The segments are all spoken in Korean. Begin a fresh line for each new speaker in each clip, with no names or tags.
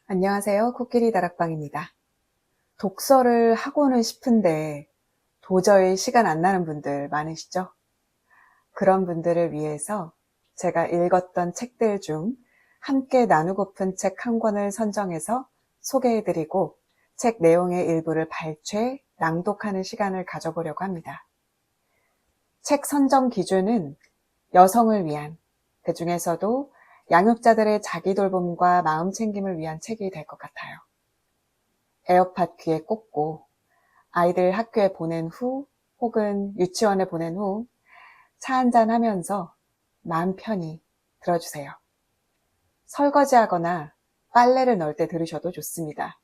안녕하세요. 코끼리 다락방입니다. 독서를 하고는 싶은데 도저히 시간 안 나는 분들 많으시죠? 그런 분들을 위해서 제가 읽었던 책들 중 함께 나누고픈 책 한 권을 선정해서 소개해드리고 책 내용의 일부를 발췌, 낭독하는 시간을 가져보려고 합니다. 책 선정 기준은 여성을 위한, 그 중에서도 양육자들의 자기 돌봄과 마음 챙김을 위한 책이 될 것 같아요. 에어팟 귀에 꽂고 아이들 학교에 보낸 후 혹은 유치원에 보낸 후 차 한잔 하면서 마음 편히 들어주세요. 설거지하거나 빨래를 넣을 때 들으셔도 좋습니다.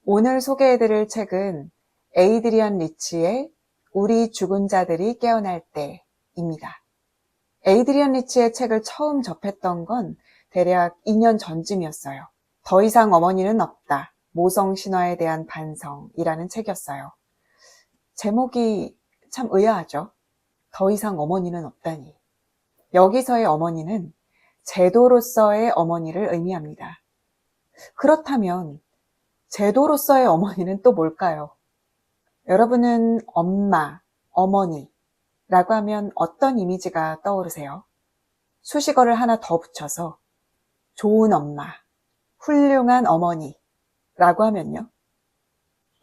오늘 소개해드릴 책은 에이드리언 리치의 우리 죽은 자들이 깨어날 때입니다. 에이드리언 리치의 책을 처음 접했던 건 대략 2년 전쯤이었어요. 더 이상 어머니는 없다. 모성 신화에 대한 반성이라는 책이었어요. 제목이 참 의아하죠. 더 이상 어머니는 없다니. 여기서의 어머니는 제도로서의 어머니를 의미합니다. 그렇다면 제도로서의 어머니는 또 뭘까요? 여러분은 엄마, 어머니라고 하면 어떤 이미지가 떠오르세요? 수식어를 하나 더 붙여서 좋은 엄마, 훌륭한 어머니라고 하면요.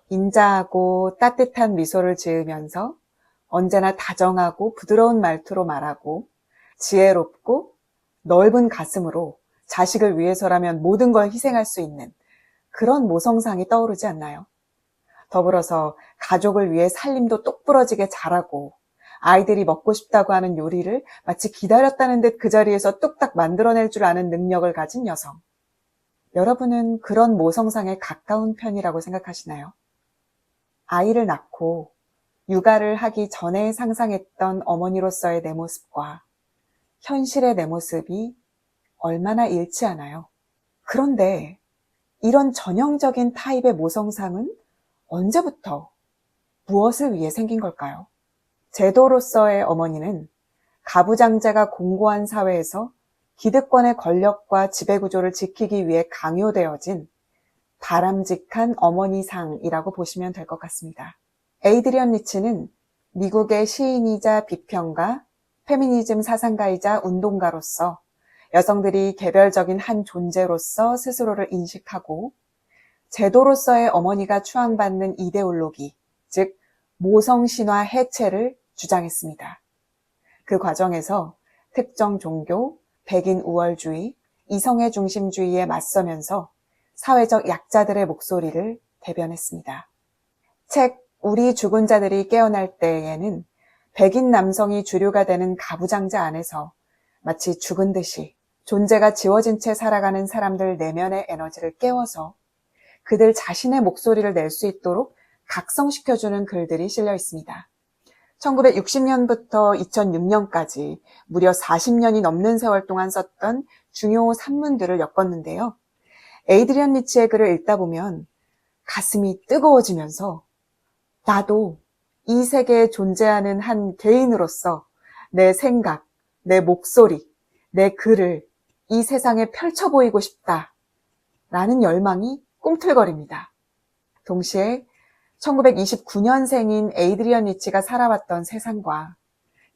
인자하고 따뜻한 미소를 지으면서 언제나 다정하고 부드러운 말투로 말하고 지혜롭고 넓은 가슴으로 자식을 위해서라면 모든 걸 희생할 수 있는 그런 모성상이 떠오르지 않나요? 더불어서 가족을 위해 살림도 똑부러지게 잘하고 아이들이 먹고 싶다고 하는 요리를 마치 기다렸다는 듯 그 자리에서 뚝딱 만들어낼 줄 아는 능력을 가진 여성. 여러분은 그런 모성상에 가까운 편이라고 생각하시나요? 아이를 낳고 육아를 하기 전에 상상했던 어머니로서의 내 모습과 현실의 내 모습이 얼마나 일치하나요? 그런데 이런 전형적인 타입의 모성상은 언제부터 무엇을 위해 생긴 걸까요? 제도로서의 어머니는 가부장제가 공고한 사회에서 기득권의 권력과 지배구조를 지키기 위해 강요되어진 바람직한 어머니상이라고 보시면 될 것 같습니다. 에이드리언 리치는 미국의 시인이자 비평가, 페미니즘 사상가이자 운동가로서 여성들이 개별적인 한 존재로서 스스로를 인식하고 제도로서의 어머니가 추앙받는 이데올로기, 즉 모성신화 해체를 주장했습니다. 그 과정에서 특정 종교, 백인 우월주의, 이성애 중심주의에 맞서면서 사회적 약자들의 목소리를 대변했습니다. 책 우리 죽은 자들이 깨어날 때에는 백인 남성이 주류가 되는 가부장제 안에서 마치 죽은 듯이 존재가 지워진 채 살아가는 사람들 내면의 에너지를 깨워서 그들 자신의 목소리를 낼 수 있도록 각성시켜주는 글들이 실려 있습니다. 1960년부터 2006년까지 무려 40년이 넘는 세월 동안 썼던 중요 산문들을 엮었는데요. 에이드리언 리치의 글을 읽다 보면 가슴이 뜨거워지면서 나도 이 세계에 존재하는 한 개인으로서 내 생각, 내 목소리, 내 글을 이 세상에 펼쳐 보이고 싶다라는 열망이 꿈틀거립니다. 동시에 1929년생인 에이드리언 리치가 살아왔던 세상과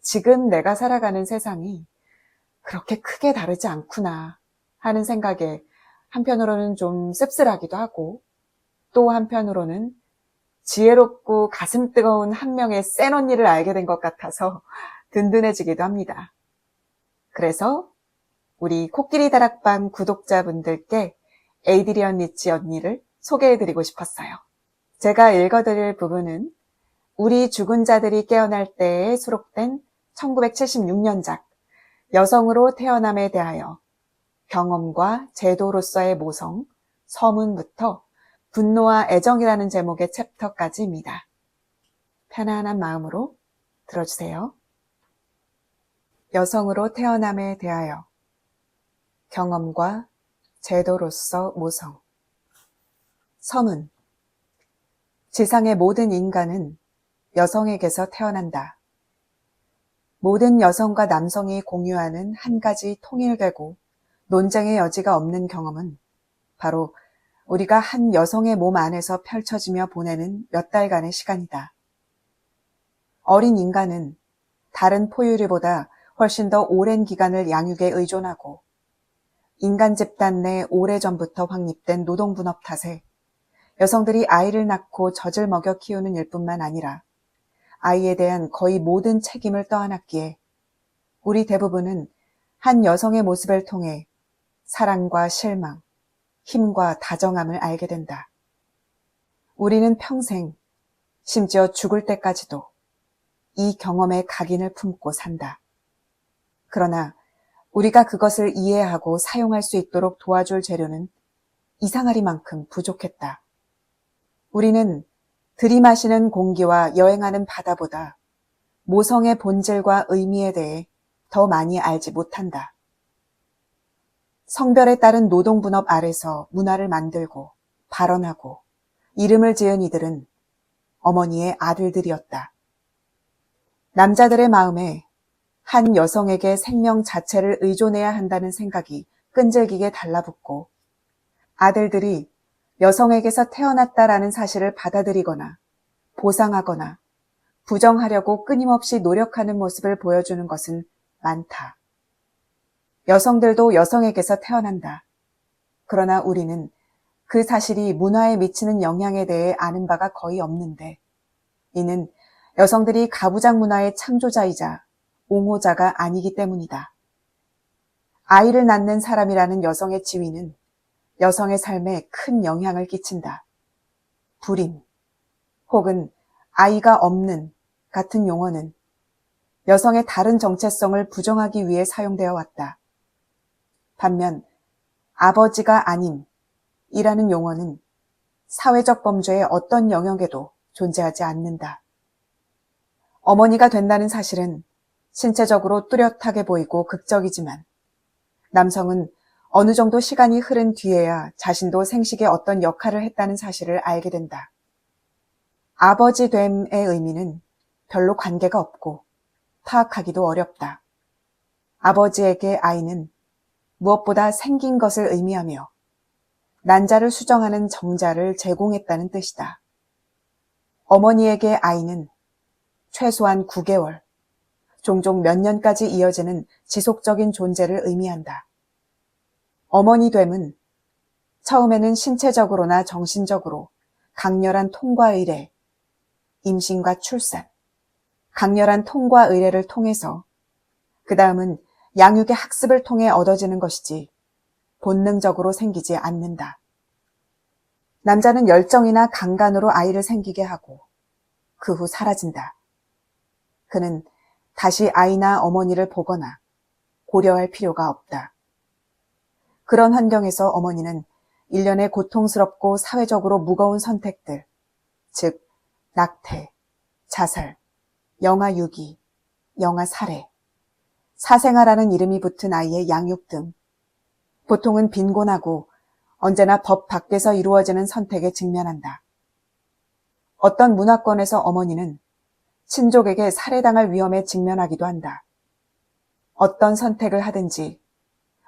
지금 내가 살아가는 세상이 그렇게 크게 다르지 않구나 하는 생각에 한편으로는 좀 씁쓸하기도 하고 또 한편으로는 지혜롭고 가슴 뜨거운 한 명의 센 언니를 알게 된 것 같아서 든든해지기도 합니다. 그래서 우리 코끼리 다락방 구독자분들께 에이드리언 리치 언니를 소개해드리고 싶었어요. 제가 읽어드릴 부분은 우리 죽은 자들이 깨어날 때에 수록된 1976년작 여성으로 태어남에 대하여 경험과 제도로서의 모성, 서문부터 분노와 애정이라는 제목의 챕터까지입니다. 편안한 마음으로 들어주세요. 여성으로 태어남에 대하여 경험과 제도로서 모성. 서문. 지상의 모든 인간은 여성에게서 태어난다. 모든 여성과 남성이 공유하는 한 가지 통일되고 논쟁의 여지가 없는 경험은 바로 우리가 한 여성의 몸 안에서 펼쳐지며 보내는 몇 달간의 시간이다. 어린 인간은 다른 포유류보다 훨씬 더 오랜 기간을 양육에 의존하고 인간 집단 내 오래전부터 확립된 노동분업 탓에 여성들이 아이를 낳고 젖을 먹여 키우는 일뿐만 아니라 아이에 대한 거의 모든 책임을 떠안았기에 우리 대부분은 한 여성의 모습을 통해 사랑과 실망, 힘과 다정함을 알게 된다. 우리는 평생, 심지어 죽을 때까지도 이 경험의 각인을 품고 산다. 그러나 우리가 그것을 이해하고 사용할 수 있도록 도와줄 재료는 이상하리만큼 부족했다. 우리는 들이마시는 공기와 여행하는 바다보다 모성의 본질과 의미에 대해 더 많이 알지 못한다. 성별에 따른 노동분업 아래서 문화를 만들고 발언하고 이름을 지은 이들은 어머니의 아들들이었다. 남자들의 마음에 한 여성에게 생명 자체를 의존해야 한다는 생각이 끈질기게 달라붙고 아들들이 여성에게서 태어났다라는 사실을 받아들이거나 보상하거나 부정하려고 끊임없이 노력하는 모습을 보여주는 것은 많다. 여성들도 여성에게서 태어난다. 그러나 우리는 그 사실이 문화에 미치는 영향에 대해 아는 바가 거의 없는데 이는 여성들이 가부장 문화의 창조자이자 옹호자가 아니기 때문이다. 아이를 낳는 사람이라는 여성의 지위는 여성의 삶에 큰 영향을 끼친다. 불임 혹은 아이가 없는 같은 용어는 여성의 다른 정체성을 부정하기 위해 사용되어 왔다. 반면 아버지가 아님이라는 용어는 사회적 범죄의 어떤 영역에도 존재하지 않는다. 어머니가 된다는 사실은 신체적으로 뚜렷하게 보이고 극적이지만 남성은 어느 정도 시간이 흐른 뒤에야 자신도 생식에 어떤 역할을 했다는 사실을 알게 된다. 아버지됨의 의미는 별로 관계가 없고 파악하기도 어렵다. 아버지에게 아이는 무엇보다 생긴 것을 의미하며 난자를 수정하는 정자를 제공했다는 뜻이다. 어머니에게 아이는 최소한 9개월, 종종 몇 년까지 이어지는 지속적인 존재를 의미한다. 어머니됨은 처음에는 신체적으로나 정신적으로 강렬한 통과 의례, 임신과 출산, 강렬한 통과 의례를 통해서 그 다음은 양육의 학습을 통해 얻어지는 것이지 본능적으로 생기지 않는다. 남자는 열정이나 강간으로 아이를 생기게 하고 그 후 사라진다. 그는 다시 아이나 어머니를 보거나 고려할 필요가 없다. 그런 환경에서 어머니는 일련의 고통스럽고 사회적으로 무거운 선택들, 즉 낙태, 자살, 영아 유기, 영아 살해, 사생아라는 이름이 붙은 아이의 양육 등 보통은 빈곤하고 언제나 법 밖에서 이루어지는 선택에 직면한다. 어떤 문화권에서 어머니는 친족에게 살해당할 위험에 직면하기도 한다. 어떤 선택을 하든지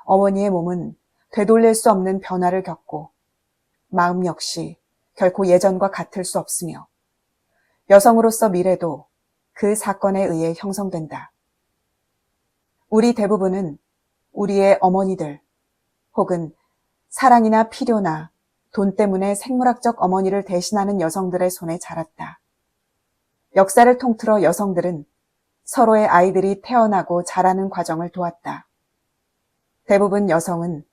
어머니의 몸은 되돌릴 수 없는 변화를 겪고 마음 역시 결코 예전과 같을 수 없으며 여성으로서 미래도 그 사건에 의해 형성된다. 우리 대부분은 우리의 어머니들 혹은 사랑이나 필요나 돈 때문에 생물학적 어머니를 대신하는 여성들의 손에 자랐다. 역사를 통틀어 여성들은 서로의 아이들이 태어나고 자라는 과정을 도왔다. 대부분 여성은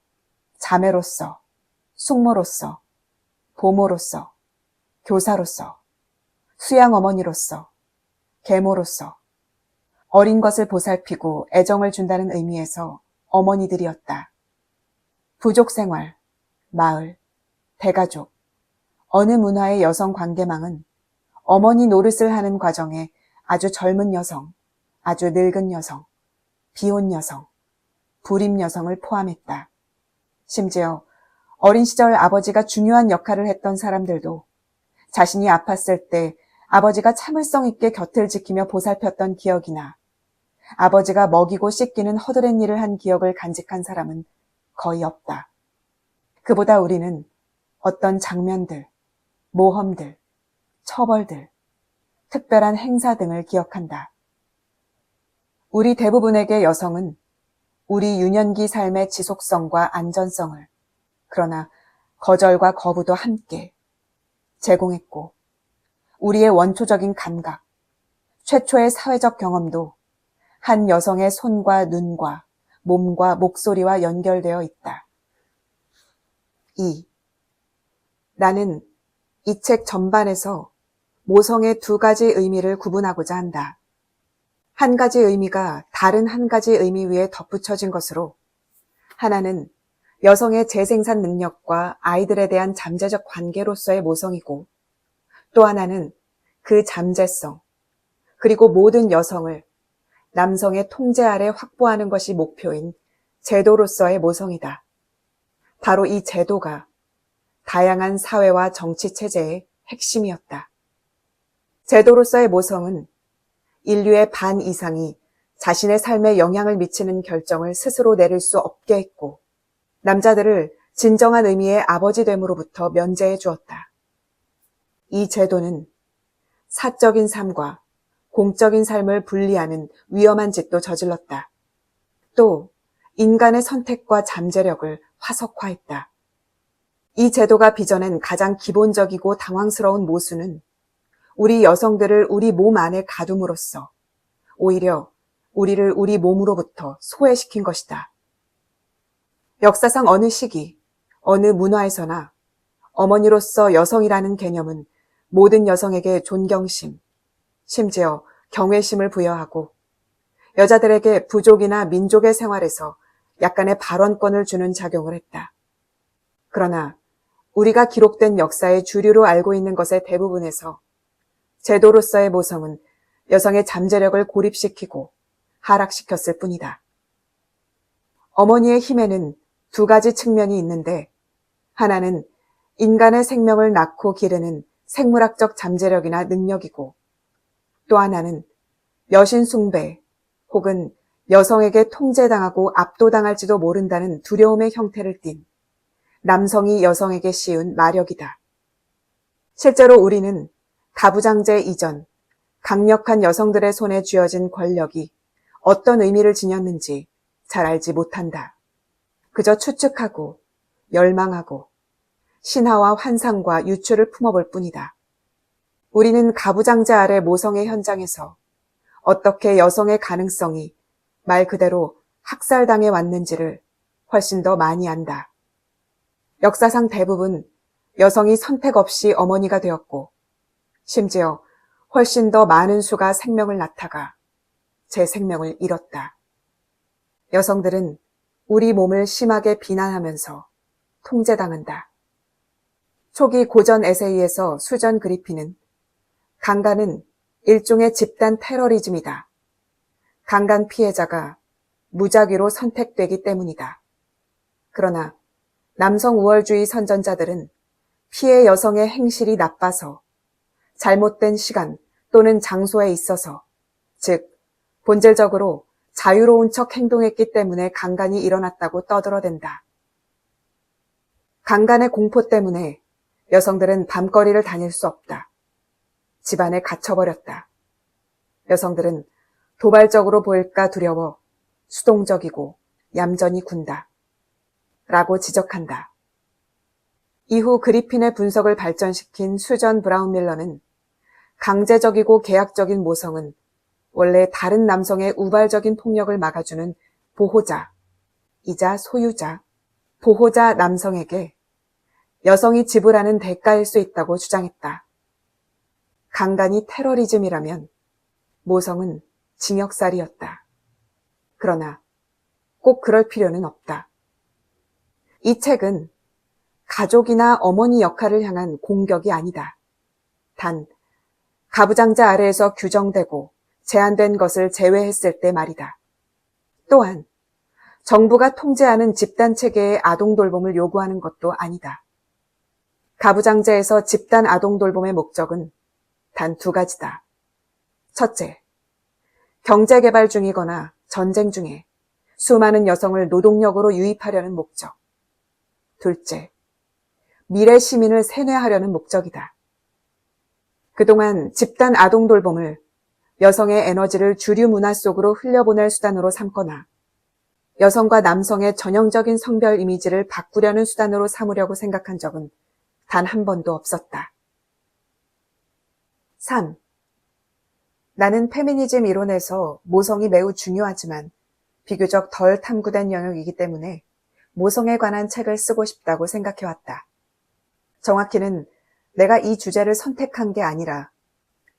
자매로서, 숙모로서, 보모로서, 교사로서, 수양 어머니로서, 계모로서, 어린 것을 보살피고 애정을 준다는 의미에서 어머니들이었다. 부족 생활, 마을, 대가족, 어느 문화의 여성 관계망은 어머니 노릇을 하는 과정에 아주 젊은 여성, 아주 늙은 여성, 비혼 여성, 불임 여성을 포함했다. 심지어 어린 시절 아버지가 중요한 역할을 했던 사람들도 자신이 아팠을 때 아버지가 참을성 있게 곁을 지키며 보살폈던 기억이나 아버지가 먹이고 씻기는 허드렛 일을 한 기억을 간직한 사람은 거의 없다. 그보다 우리는 어떤 장면들, 모험들, 처벌들, 특별한 행사 등을 기억한다. 우리 대부분에게 여성은 우리 유년기 삶의 지속성과 안전성을, 그러나 거절과 거부도 함께 제공했고, 우리의 원초적인 감각, 최초의 사회적 경험도 한 여성의 손과 눈과 몸과 목소리와 연결되어 있다. 2. 나는 이 책 전반에서 모성의 두 가지 의미를 구분하고자 한다. 한 가지 의미가 다른 한 가지 의미 위에 덧붙여진 것으로, 하나는 여성의 재생산 능력과 아이들에 대한 잠재적 관계로서의 모성이고, 또 하나는 그 잠재성, 그리고 모든 여성을 남성의 통제 아래 확보하는 것이 목표인 제도로서의 모성이다. 바로 이 제도가 다양한 사회와 정치 체제의 핵심이었다. 제도로서의 모성은 인류의 반 이상이 자신의 삶에 영향을 미치는 결정을 스스로 내릴 수 없게 했고, 남자들을 진정한 의미의 아버지됨으로부터 면제해 주었다. 이 제도는 사적인 삶과 공적인 삶을 분리하는 위험한 짓도 저질렀다. 또 인간의 선택과 잠재력을 화석화했다. 이 제도가 빚어낸 가장 기본적이고 당황스러운 모순은 우리 여성들을 우리 몸 안에 가둠으로써 오히려 우리를 우리 몸으로부터 소외시킨 것이다. 역사상 어느 시기, 어느 문화에서나 어머니로서 여성이라는 개념은 모든 여성에게 존경심, 심지어 경외심을 부여하고 여자들에게 부족이나 민족의 생활에서 약간의 발언권을 주는 작용을 했다. 그러나 우리가 기록된 역사의 주류로 알고 있는 것의 대부분에서 제도로서의 모성은 여성의 잠재력을 고립시키고 하락시켰을 뿐이다. 어머니의 힘에는 두 가지 측면이 있는데, 하나는 인간의 생명을 낳고 기르는 생물학적 잠재력이나 능력이고, 또 하나는 여신 숭배 혹은 여성에게 통제당하고 압도당할지도 모른다는 두려움의 형태를 띤 남성이 여성에게 씌운 마력이다. 실제로 우리는 가부장제 이전 강력한 여성들의 손에 쥐어진 권력이 어떤 의미를 지녔는지 잘 알지 못한다. 그저 추측하고 열망하고 신화와 환상과 유추를 품어볼 뿐이다. 우리는 가부장제 아래 모성의 현장에서 어떻게 여성의 가능성이 말 그대로 학살당해 왔는지를 훨씬 더 많이 안다. 역사상 대부분 여성이 선택 없이 어머니가 되었고, 심지어 훨씬 더 많은 수가 생명을 낳다가 제 생명을 잃었다. 여성들은 우리 몸을 심하게 비난하면서 통제당한다. 초기 고전 에세이에서 수전 그리피는 강간은 일종의 집단 테러리즘이다. 강간 피해자가 무작위로 선택되기 때문이다. 그러나 남성 우월주의 선전자들은 피해 여성의 행실이 나빠서 잘못된 시간 또는 장소에 있어서, 즉 본질적으로 자유로운 척 행동했기 때문에 강간이 일어났다고 떠들어댄다. 강간의 공포 때문에 여성들은 밤거리를 다닐 수 없다. 집안에 갇혀버렸다. 여성들은 도발적으로 보일까 두려워 수동적이고 얌전히 군다. 라고 지적한다. 이후 그리핀의 분석을 발전시킨 수전 브라운 밀러는 강제적이고 계약적인 모성은 원래 다른 남성의 우발적인 폭력을 막아주는 보호자이자 소유자, 보호자 남성에게 여성이 지불하는 대가일 수 있다고 주장했다. 강간이 테러리즘이라면 모성은 징역살이었다. 그러나 꼭 그럴 필요는 없다. 이 책은 가족이나 어머니 역할을 향한 공격이 아니다. 단, 가부장자 아래에서 규정되고 제한된 것을 제외했을 때 말이다. 또한 정부가 통제하는 집단 체계의 아동 돌봄을 요구하는 것도 아니다. 가부장제에서 집단 아동 돌봄의 목적은 단 두 가지다. 첫째, 경제개발 중이거나 전쟁 중에 수많은 여성을 노동력으로 유입하려는 목적. 둘째, 미래 시민을 세뇌하려는 목적이다. 그동안 집단 아동 돌봄을 여성의 에너지를 주류 문화 속으로 흘려보낼 수단으로 삼거나 여성과 남성의 전형적인 성별 이미지를 바꾸려는 수단으로 삼으려고 생각한 적은 단 한 번도 없었다. 3. 나는 페미니즘 이론에서 모성이 매우 중요하지만 비교적 덜 탐구된 영역이기 때문에 모성에 관한 책을 쓰고 싶다고 생각해왔다. 정확히는 내가 이 주제를 선택한 게 아니라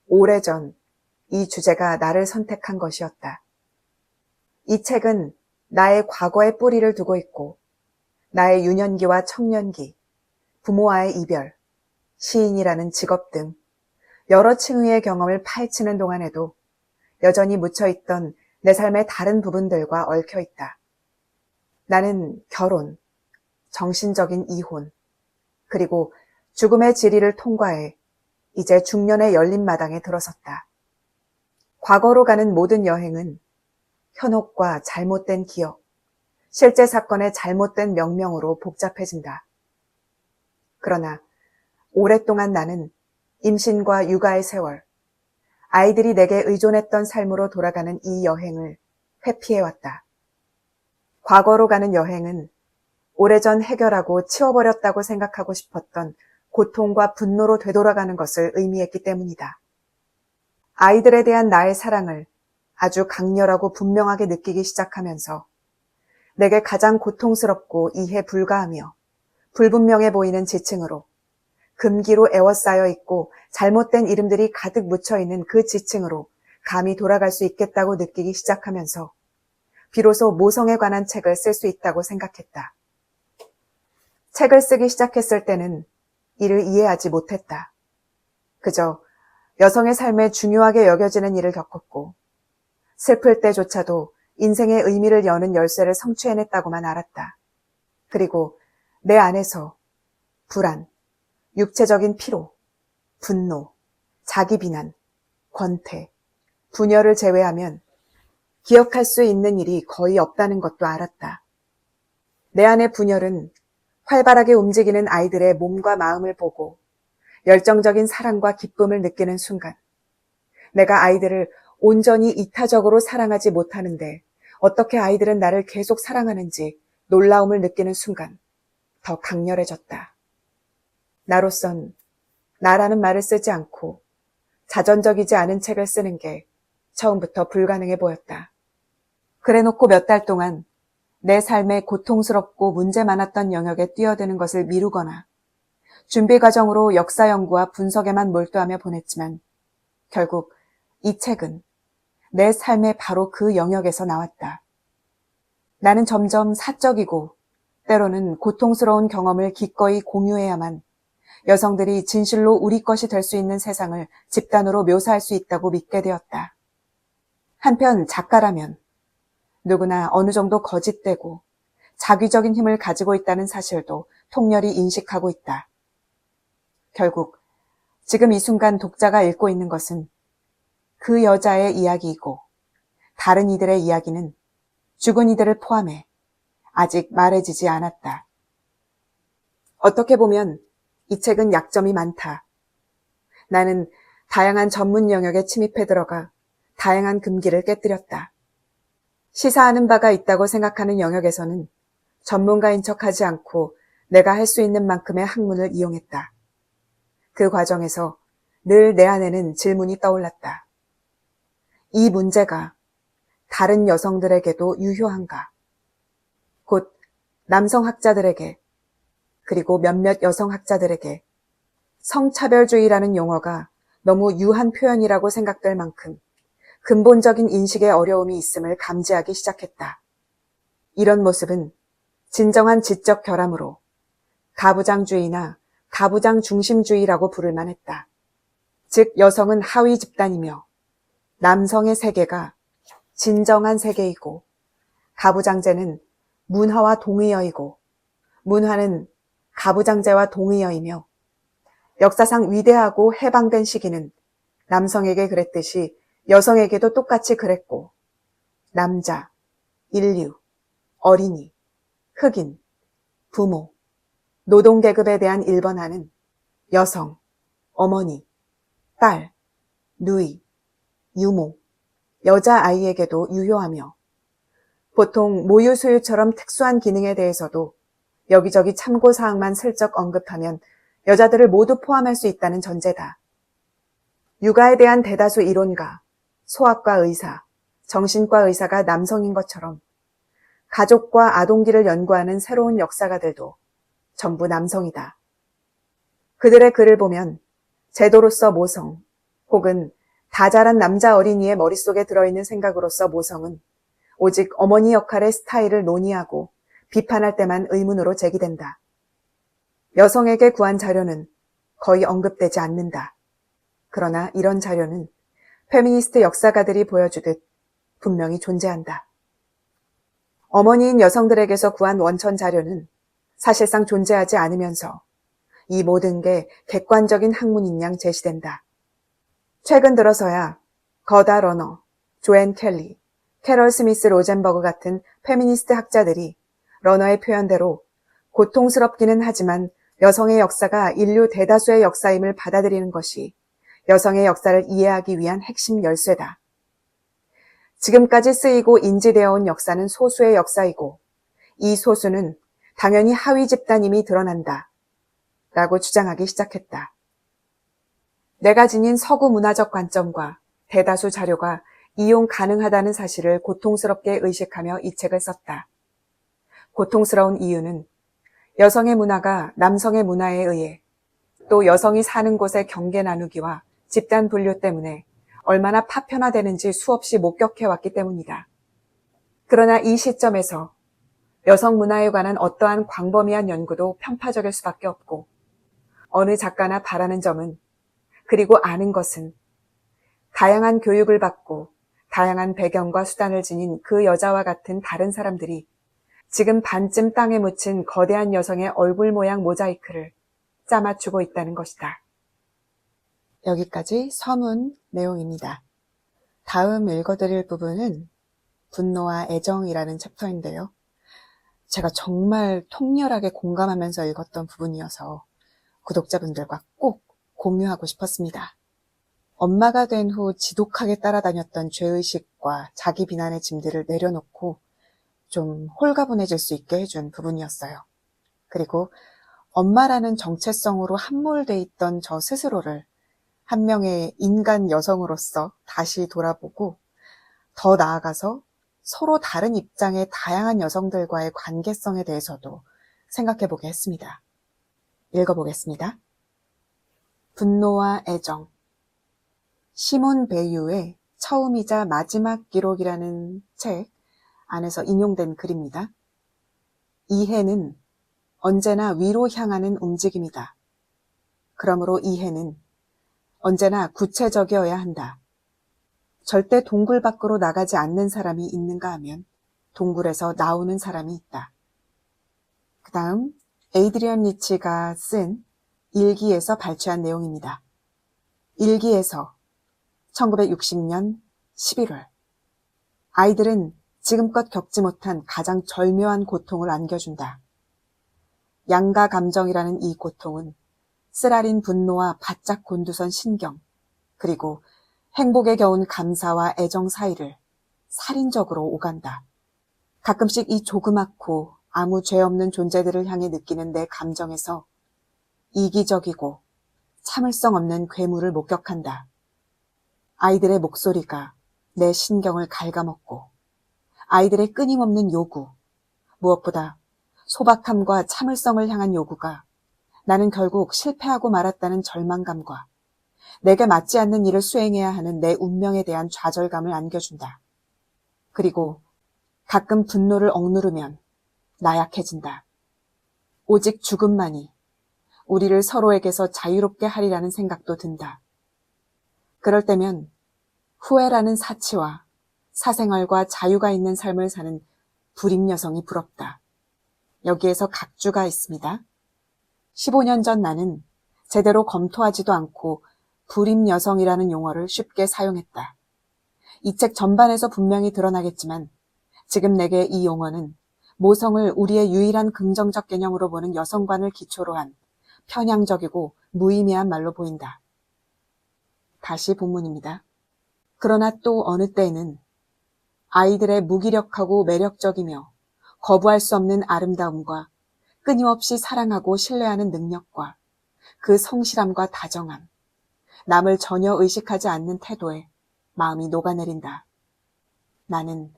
오래전 이 주제가 나를 선택한 것이었다. 이 책은 나의 과거의 뿌리를 두고 있고 나의 유년기와 청년기, 부모와의 이별, 시인이라는 직업 등 여러 층위의 경험을 파헤치는 동안에도 여전히 묻혀있던 내 삶의 다른 부분들과 얽혀있다. 나는 결혼, 정신적인 이혼, 그리고 죽음의 지리를 통과해 이제 중년의 열린 마당에 들어섰다. 과거로 가는 모든 여행은 현혹과 잘못된 기억, 실제 사건의 잘못된 명명으로 복잡해진다. 그러나 오랫동안 나는 임신과 육아의 세월, 아이들이 내게 의존했던 삶으로 돌아가는 이 여행을 회피해왔다. 과거로 가는 여행은 오래전 해결하고 치워버렸다고 생각하고 싶었던 고통과 분노로 되돌아가는 것을 의미했기 때문이다. 아이들에 대한 나의 사랑을 아주 강렬하고 분명하게 느끼기 시작하면서 내게 가장 고통스럽고 이해 불가하며 불분명해 보이는 지층으로 금기로 에워싸여 있고 잘못된 이름들이 가득 묻혀있는 그 지층으로 감히 돌아갈 수 있겠다고 느끼기 시작하면서 비로소 모성에 관한 책을 쓸 수 있다고 생각했다. 책을 쓰기 시작했을 때는 이를 이해하지 못했다. 그저 여성의 삶에 중요하게 여겨지는 일을 겪었고 슬플 때조차도 인생의 의미를 여는 열쇠를 성취해냈다고만 알았다. 그리고 내 안에서 불안, 육체적인 피로, 분노, 자기 비난, 권태, 분열을 제외하면 기억할 수 있는 일이 거의 없다는 것도 알았다. 내 안의 분열은 활발하게 움직이는 아이들의 몸과 마음을 보고 열정적인 사랑과 기쁨을 느끼는 순간 내가 아이들을 온전히 이타적으로 사랑하지 못하는데 어떻게 아이들은 나를 계속 사랑하는지 놀라움을 느끼는 순간 더 강렬해졌다. 나로선 나라는 말을 쓰지 않고 자전적이지 않은 책을 쓰는 게 처음부터 불가능해 보였다. 그래놓고 몇 달 동안 내 삶에 고통스럽고 문제 많았던 영역에 뛰어드는 것을 미루거나 준비 과정으로 역사 연구와 분석에만 몰두하며 보냈지만 결국 이 책은 내 삶의 바로 그 영역에서 나왔다. 나는 점점 사적이고 때로는 고통스러운 경험을 기꺼이 공유해야만 여성들이 진실로 우리 것이 될 수 있는 세상을 집단으로 묘사할 수 있다고 믿게 되었다. 한편 작가라면 누구나 어느 정도 거짓되고 자기적인 힘을 가지고 있다는 사실도 통렬히 인식하고 있다. 결국 지금 이 순간 독자가 읽고 있는 것은 그 여자의 이야기이고 다른 이들의 이야기는 죽은 이들을 포함해 아직 말해지지 않았다. 어떻게 보면 이 책은 약점이 많다. 나는 다양한 전문 영역에 침입해 들어가 다양한 금기를 깨뜨렸다. 시사하는 바가 있다고 생각하는 영역에서는 전문가인 척하지 않고 내가 할 수 있는 만큼의 학문을 이용했다. 그 과정에서 늘 내 안에는 질문이 떠올랐다. 이 문제가 다른 여성들에게도 유효한가? 곧 남성학자들에게 그리고 몇몇 여성학자들에게 성차별주의라는 용어가 너무 유한 표현이라고 생각될 만큼 근본적인 인식의 어려움이 있음을 감지하기 시작했다. 이런 모습은 진정한 지적 결함으로 가부장주의나 가부장 중심주의라고 부를 만했다. 즉 여성은 하위 집단이며 남성의 세계가 진정한 세계이고 가부장제는 문화와 동의어이고 문화는 가부장제와 동의어이며 역사상 위대하고 해방된 시기는 남성에게 그랬듯이 여성에게도 똑같이 그랬고 남자, 인류, 어린이, 흑인, 부모, 노동계급에 대한 1번하는 여성, 어머니, 딸, 누이, 유모, 여자아이에게도 유효하며 보통 모유수유처럼 특수한 기능에 대해서도 여기저기 참고사항만 슬쩍 언급하면 여자들을 모두 포함할 수 있다는 전제다. 육아에 대한 대다수 이론가, 소아과 의사, 정신과 의사가 남성인 것처럼 가족과 아동기를 연구하는 새로운 역사가들도 전부 남성이다. 그들의 글을 보면 제도로서 모성 혹은 다 자란 남자 어린이의 머릿속에 들어있는 생각으로서 모성은 오직 어머니 역할의 스타일을 논의하고 비판할 때만 의문으로 제기된다. 여성에게 구한 자료는 거의 언급되지 않는다. 그러나 이런 자료는 페미니스트 역사가들이 보여주듯 분명히 존재한다. 어머니인 여성들에게서 구한 원천 자료는 사실상 존재하지 않으면서 이 모든 게 객관적인 학문인 양 제시된다. 최근 들어서야 거다 러너, 조앤 켈리, 캐럴 스미스 로젠버그 같은 페미니스트 학자들이 러너의 표현대로 고통스럽기는 하지만 여성의 역사가 인류 대다수의 역사임을 받아들이는 것이 여성의 역사를 이해하기 위한 핵심 열쇠다. 지금까지 쓰이고 인지되어 온 역사는 소수의 역사이고 이 소수는 당연히 하위 집단임이 드러난다. 라고 주장하기 시작했다. 내가 지닌 서구 문화적 관점과 대다수 자료가 이용 가능하다는 사실을 고통스럽게 의식하며 이 책을 썼다. 고통스러운 이유는 여성의 문화가 남성의 문화에 의해 또 여성이 사는 곳의 경계 나누기와 집단 분류 때문에 얼마나 파편화되는지 수없이 목격해왔기 때문이다. 그러나 이 시점에서 여성 문화에 관한 어떠한 광범위한 연구도 편파적일 수밖에 없고 어느 작가나 바라는 점은 그리고 아는 것은 다양한 교육을 받고 다양한 배경과 수단을 지닌 그 여자와 같은 다른 사람들이 지금 반쯤 땅에 묻힌 거대한 여성의 얼굴 모양 모자이크를 짜맞추고 있다는 것이다. 여기까지 서문 내용입니다. 다음 읽어드릴 부분은 분노와 애정이라는 챕터인데요. 제가 정말 통렬하게 공감하면서 읽었던 부분이어서 구독자분들과 꼭 공유하고 싶었습니다. 엄마가 된 후 지독하게 따라다녔던 죄의식과 자기 비난의 짐들을 내려놓고 좀 홀가분해질 수 있게 해준 부분이었어요. 그리고 엄마라는 정체성으로 함몰돼 있던 저 스스로를 한 명의 인간 여성으로서 다시 돌아보고 더 나아가서 서로 다른 입장의 다양한 여성들과의 관계성에 대해서도 생각해보게 했습니다. 읽어보겠습니다. 분노와 애정. 시몬 베유의 처음이자 마지막 기록이라는 책 안에서 인용된 글입니다. 이해는 언제나 위로 향하는 움직임이다. 그러므로 이해는 언제나 구체적이어야 한다. 절대 동굴 밖으로 나가지 않는 사람이 있는가 하면 동굴에서 나오는 사람이 있다. 그 다음 에이드리언 리치가 쓴 일기에서 발췌한 내용입니다. 일기에서 1960년 11월 아이들은 지금껏 겪지 못한 가장 절묘한 고통을 안겨준다. 양가 감정이라는 이 고통은 쓰라린 분노와 바짝 곤두선 신경, 그리고 행복에 겨운 감사와 애정 사이를 살인적으로 오간다. 가끔씩 이 조그맣고 아무 죄 없는 존재들을 향해 느끼는 내 감정에서 이기적이고 참을성 없는 괴물을 목격한다. 아이들의 목소리가 내 신경을 갉아먹고 아이들의 끊임없는 요구, 무엇보다 소박함과 참을성을 향한 요구가 나는 결국 실패하고 말았다는 절망감과 내게 맞지 않는 일을 수행해야 하는 내 운명에 대한 좌절감을 안겨준다. 그리고 가끔 분노를 억누르면 나약해진다. 오직 죽음만이 우리를 서로에게서 자유롭게 하리라는 생각도 든다. 그럴 때면 후회라는 사치와 사생활과 자유가 있는 삶을 사는 불임 여성이 부럽다. 여기에서 각주가 있습니다. 15년 전 나는 제대로 검토하지도 않고 불임 여성이라는 용어를 쉽게 사용했다. 이 책 전반에서 분명히 드러나겠지만 지금 내게 이 용어는 모성을 우리의 유일한 긍정적 개념으로 보는 여성관을 기초로 한 편향적이고 무의미한 말로 보인다. 다시 본문입니다. 그러나 또 어느 때에는 아이들의 무기력하고 매력적이며 거부할 수 없는 아름다움과 끊임없이 사랑하고 신뢰하는 능력과 그 성실함과 다정함, 남을 전혀 의식하지 않는 태도에 마음이 녹아내린다. 나는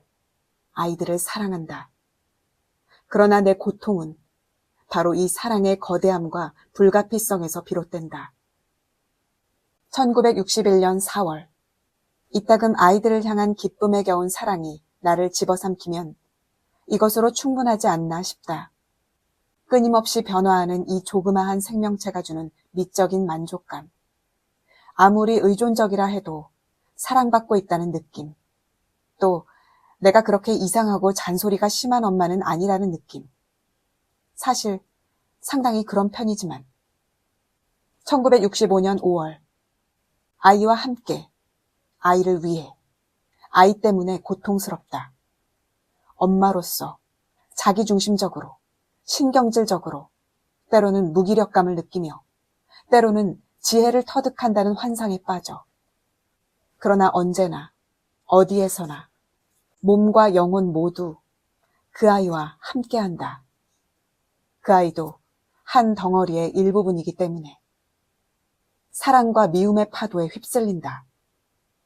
아이들을 사랑한다. 그러나 내 고통은 바로 이 사랑의 거대함과 불가피성에서 비롯된다. 1961년 4월, 이따금 아이들을 향한 기쁨에 겨운 사랑이 나를 집어삼키면 이것으로 충분하지 않나 싶다. 끊임없이 변화하는 이 조그마한 생명체가 주는 미적인 만족감. 아무리 의존적이라 해도 사랑받고 있다는 느낌. 또 내가 그렇게 이상하고 잔소리가 심한 엄마는 아니라는 느낌. 사실 상당히 그런 편이지만 1965년 5월 아이와 함께 아이를 위해 아이 때문에 고통스럽다. 엄마로서 자기중심적으로 신경질적으로 때로는 무기력감을 느끼며 때로는 지혜를 터득한다는 환상에 빠져. 그러나 언제나 어디에서나 몸과 영혼 모두 그 아이와 함께한다. 그 아이도 한 덩어리의 일부분이기 때문에 사랑과 미움의 파도에 휩쓸린다.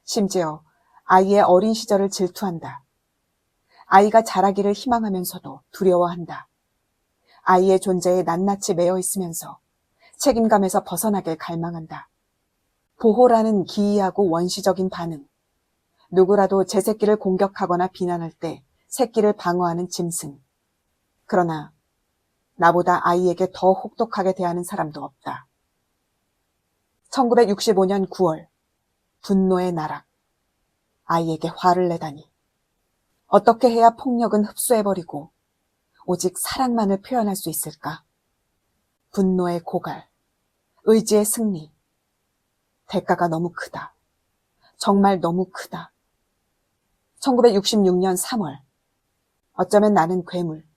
심지어 아이의 어린 시절을 질투한다. 아이가 자라기를 희망하면서도 두려워한다. 아이의 존재에 낱낱이 매여 있으면서 책임감에서 벗어나길 갈망한다. 보호라는 기이하고 원시적인 반응. 누구라도 제 새끼를 공격하거나 비난할 때 새끼를 방어하는 짐승. 그러나 나보다 아이에게 더 혹독하게 대하는 사람도 없다. 1965년 9월, 분노의 나락. 아이에게 화를 내다니. 어떻게 해야 폭력은 흡수해버리고 오직 사랑만을 표현할 수 있을까? 분노의 고갈, 의지의 승리. 대가가 너무 크다. 정말 너무 크다. 1966년 3월, 어쩌면 나는 괴물,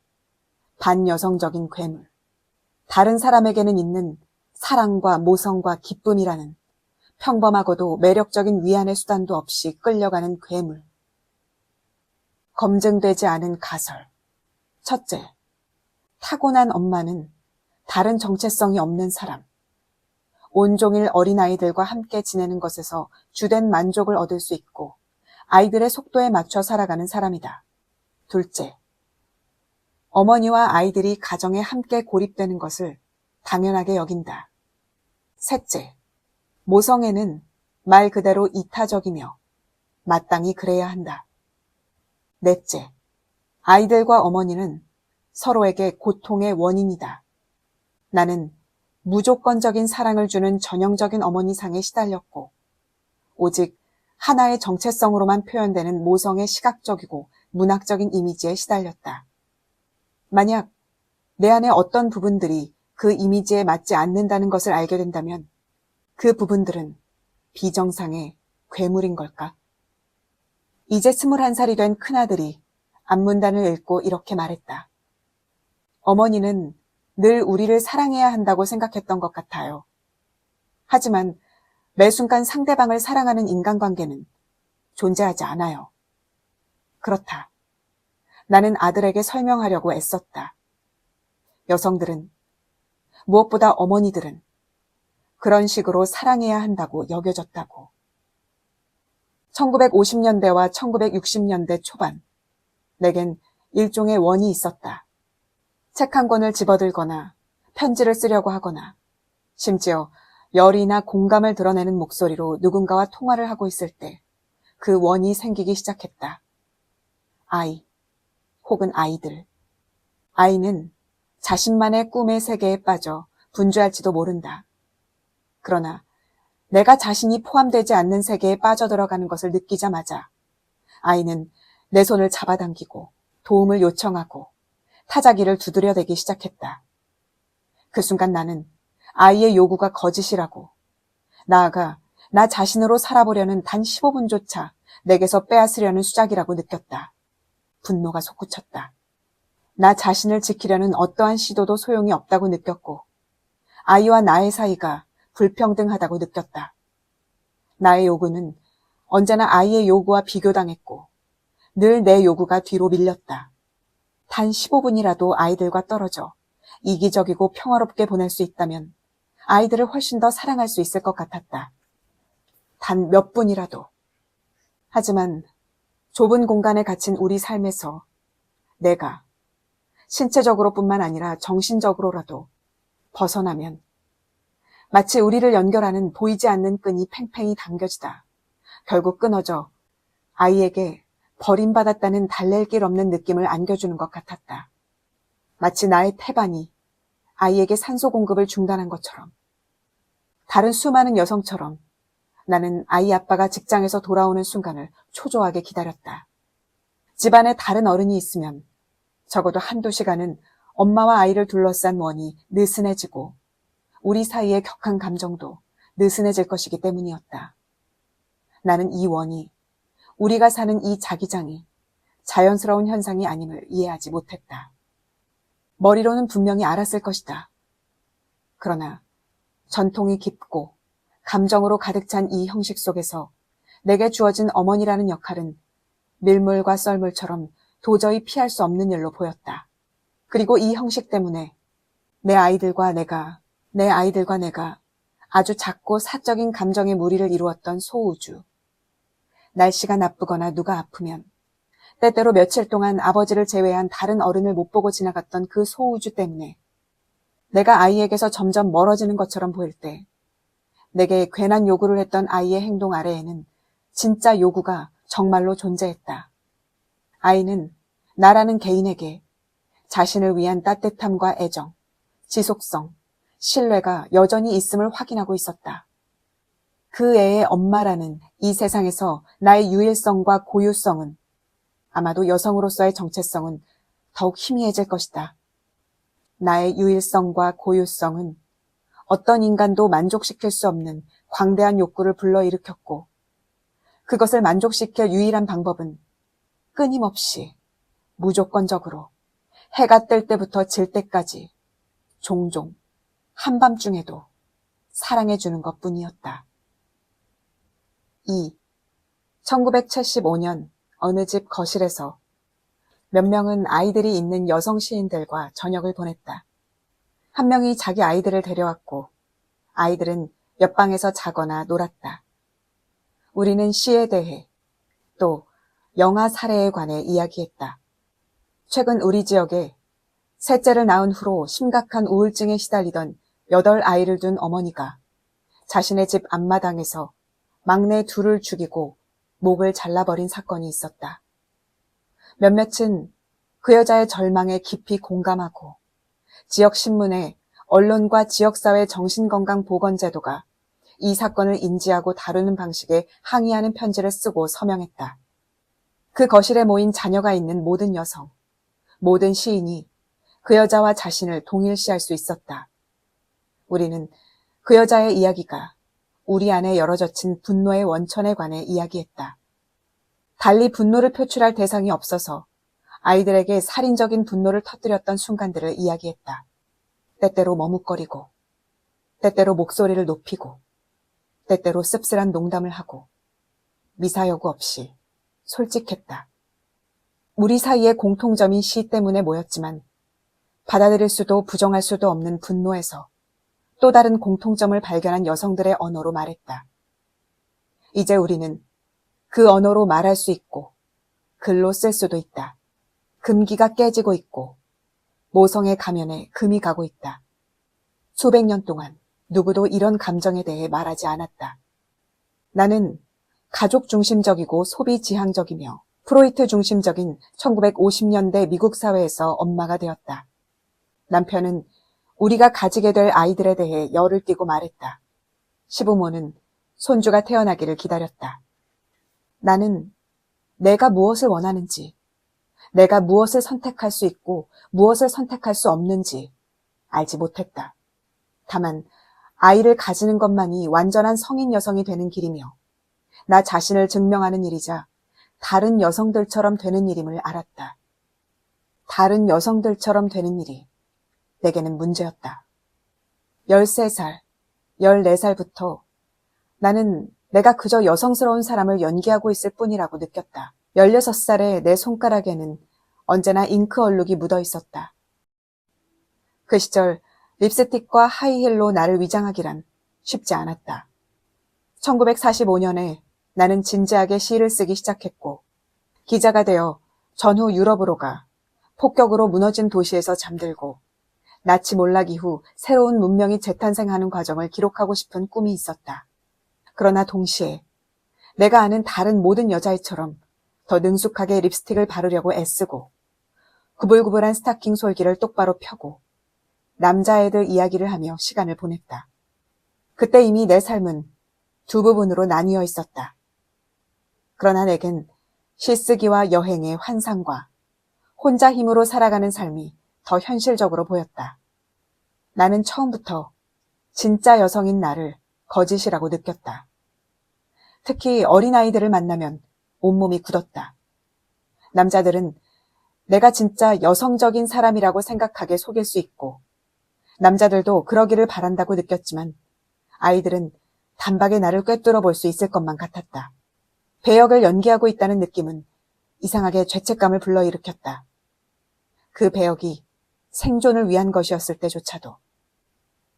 반여성적인 괴물, 다른 사람에게는 있는 사랑과 모성과 기쁨이라는 평범하고도 매력적인 위안의 수단도 없이 끌려가는 괴물. 검증되지 않은 가설. 첫째, 타고난 엄마는 다른 정체성이 없는 사람. 온종일 어린아이들과 함께 지내는 것에서 주된 만족을 얻을 수 있고 아이들의 속도에 맞춰 살아가는 사람이다. 둘째, 어머니와 아이들이 가정에 함께 고립되는 것을 당연하게 여긴다. 셋째, 모성애는 말 그대로 이타적이며 마땅히 그래야 한다. 넷째, 아이들과 어머니는 서로에게 고통의 원인이다. 나는 무조건적인 사랑을 주는 전형적인 어머니상에 시달렸고 오직 하나의 정체성으로만 표현되는 모성의 시각적이고 문학적인 이미지에 시달렸다. 만약 내 안의 어떤 부분들이 그 이미지에 맞지 않는다는 것을 알게 된다면 그 부분들은 비정상의 괴물인 걸까? 이제 21살이 된 큰아들이 앞문단을 읽고 이렇게 말했다. 어머니는 늘 우리를 사랑해야 한다고 생각했던 것 같아요. 하지만 매 순간 상대방을 사랑하는 인간관계는 존재하지 않아요. 그렇다. 나는 아들에게 설명하려고 애썼다. 여성들은, 무엇보다 어머니들은 그런 식으로 사랑해야 한다고 여겨졌다고. 1950년대와 1960년대 초반, 내겐 일종의 원이 있었다. 책 한 권을 집어들거나 편지를 쓰려고 하거나 심지어 열이나 공감을 드러내는 목소리로 누군가와 통화를 하고 있을 때 그 원이 생기기 시작했다. 아이, 혹은 아이들. 아이는 자신만의 꿈의 세계에 빠져 분주할지도 모른다. 그러나 내가 자신이 포함되지 않는 세계에 빠져들어가는 것을 느끼자마자 아이는 내 손을 잡아당기고 도움을 요청하고 타자기를 두드려대기 시작했다. 그 순간 나는 아이의 요구가 거짓이라고, 나아가 나 자신으로 살아보려는 단 15분조차 내게서 빼앗으려는 수작이라고 느꼈다. 분노가 솟구쳤다. 나 자신을 지키려는 어떠한 시도도 소용이 없다고 느꼈고 아이와 나의 사이가 불평등하다고 느꼈다. 나의 요구는 언제나 아이의 요구와 비교당했고 늘 내 요구가 뒤로 밀렸다. 단 15분이라도 아이들과 떨어져 이기적이고 평화롭게 보낼 수 있다면 아이들을 훨씬 더 사랑할 수 있을 것 같았다. 단 몇 분이라도. 하지만 좁은 공간에 갇힌 우리 삶에서 내가 신체적으로뿐만 아니라 정신적으로라도 벗어나면 마치 우리를 연결하는 보이지 않는 끈이 팽팽히 당겨지다 결국 끊어져 아이에게 버림받았다는 달랠 길 없는 느낌을 안겨주는 것 같았다. 마치 나의 태반이 아이에게 산소 공급을 중단한 것처럼. 다른 수많은 여성처럼 나는 아이 아빠가 직장에서 돌아오는 순간을 초조하게 기다렸다. 집안에 다른 어른이 있으면 적어도 한두 시간은 엄마와 아이를 둘러싼 원이 느슨해지고 우리 사이의 격한 감정도 느슨해질 것이기 때문이었다. 나는 이 원이, 우리가 사는 이 자기장이 자연스러운 현상이 아님을 이해하지 못했다. 머리로는 분명히 알았을 것이다. 그러나 전통이 깊고 감정으로 가득 찬 이 형식 속에서 내게 주어진 어머니라는 역할은 밀물과 썰물처럼 도저히 피할 수 없는 일로 보였다. 그리고 이 형식 때문에 내 아이들과 내가 아주 작고 사적인 감정의 무리를 이루었던 소우주. 날씨가 나쁘거나 누가 아프면 때때로 며칠 동안 아버지를 제외한 다른 어른을 못 보고 지나갔던 그 소우주 때문에 내가 아이에게서 점점 멀어지는 것처럼 보일 때 내게 괜한 요구를 했던 아이의 행동 아래에는 진짜 요구가 정말로 존재했다. 아이는 나라는 개인에게 자신을 위한 따뜻함과 애정, 지속성, 신뢰가 여전히 있음을 확인하고 있었다. 그 애의 엄마라는 이 세상에서 나의 유일성과 고유성은 아마도 여성으로서의 정체성은 더욱 희미해질 것이다. 나의 유일성과 고유성은 어떤 인간도 만족시킬 수 없는 광대한 욕구를 불러일으켰고 그것을 만족시킬 유일한 방법은 끊임없이 무조건적으로 해가 뜰 때부터 질 때까지 종종 한밤중에도 사랑해주는 것뿐이었다. 2. 1975년 어느 집 거실에서 몇 명은 아이들이 있는 여성 시인들과 저녁을 보냈다. 한 명이 자기 아이들을 데려왔고 아이들은 옆방에서 자거나 놀았다. 우리는 시에 대해 또 영아 사례에 관해 이야기했다. 최근 우리 지역에 셋째를 낳은 후로 심각한 우울증에 시달리던 8아이를 둔 어머니가 자신의 집 앞마당에서 막내 둘을 죽이고 목을 잘라버린 사건이 있었다. 몇몇은 그 여자의 절망에 깊이 공감하고 지역신문에 언론과 지역사회 정신건강보건제도가 이 사건을 인지하고 다루는 방식에 항의하는 편지를 쓰고 서명했다. 그 거실에 모인 자녀가 있는 모든 여성, 모든 시인이 그 여자와 자신을 동일시할 수 있었다. 우리는 그 여자의 이야기가 우리 안에 열어젖힌 분노의 원천에 관해 이야기했다. 달리 분노를 표출할 대상이 없어서 아이들에게 살인적인 분노를 터뜨렸던 순간들을 이야기했다. 때때로 머뭇거리고, 때때로 목소리를 높이고, 때때로 씁쓸한 농담을 하고, 미사여구 없이 솔직했다. 우리 사이의 공통점인 시 때문에 모였지만 받아들일 수도 부정할 수도 없는 분노에서 또 다른 공통점을 발견한 여성들의 언어로 말했다. 이제 우리는 그 언어로 말할 수 있고 글로 쓸 수도 있다. 금기가 깨지고 있고 모성의 가면에 금이 가고 있다. 수백 년 동안 누구도 이런 감정에 대해 말하지 않았다. 나는 가족 중심적이고 소비 지향적이며 프로이트 중심적인 1950년대 미국 사회에서 엄마가 되었다. 남편은 우리가 가지게 될 아이들에 대해 열을 띠고 말했다. 시부모는 손주가 태어나기를 기다렸다. 나는 내가 무엇을 원하는지, 내가 무엇을 선택할 수 있고 무엇을 선택할 수 없는지 알지 못했다. 다만 아이를 가지는 것만이 완전한 성인 여성이 되는 길이며 나 자신을 증명하는 일이자 다른 여성들처럼 되는 일임을 알았다. 다른 여성들처럼 되는 일이 내게는 문제였다. 13살, 14살부터 나는 내가 그저 여성스러운 사람을 연기하고 있을 뿐이라고 느꼈다. 16살의 내 손가락에는 언제나 잉크 얼룩이 묻어 있었다. 그 시절 립스틱과 하이힐로 나를 위장하기란 쉽지 않았다. 1945년에 나는 진지하게 시를 쓰기 시작했고 기자가 되어 전후 유럽으로 가 폭격으로 무너진 도시에서 잠들고 나치 몰락 이후 새로운 문명이 재탄생하는 과정을 기록하고 싶은 꿈이 있었다. 그러나 동시에 내가 아는 다른 모든 여자애처럼 더 능숙하게 립스틱을 바르려고 애쓰고 구불구불한 스타킹 솔기를 똑바로 펴고 남자애들 이야기를 하며 시간을 보냈다. 그때 이미 내 삶은 두 부분으로 나뉘어 있었다. 그러나 내겐 시쓰기와 여행의 환상과 혼자 힘으로 살아가는 삶이 더 현실적으로 보였다. 나는 처음부터 진짜 여성인 나를 거짓이라고 느꼈다. 특히 어린아이들을 만나면 온몸이 굳었다. 남자들은 내가 진짜 여성적인 사람이라고 생각하게 속일 수 있고 남자들도 그러기를 바란다고 느꼈지만 아이들은 단박에 나를 꿰뚫어 볼 수 있을 것만 같았다. 배역을 연기하고 있다는 느낌은 이상하게 죄책감을 불러일으켰다. 그 배역이 생존을 위한 것이었을 때조차도.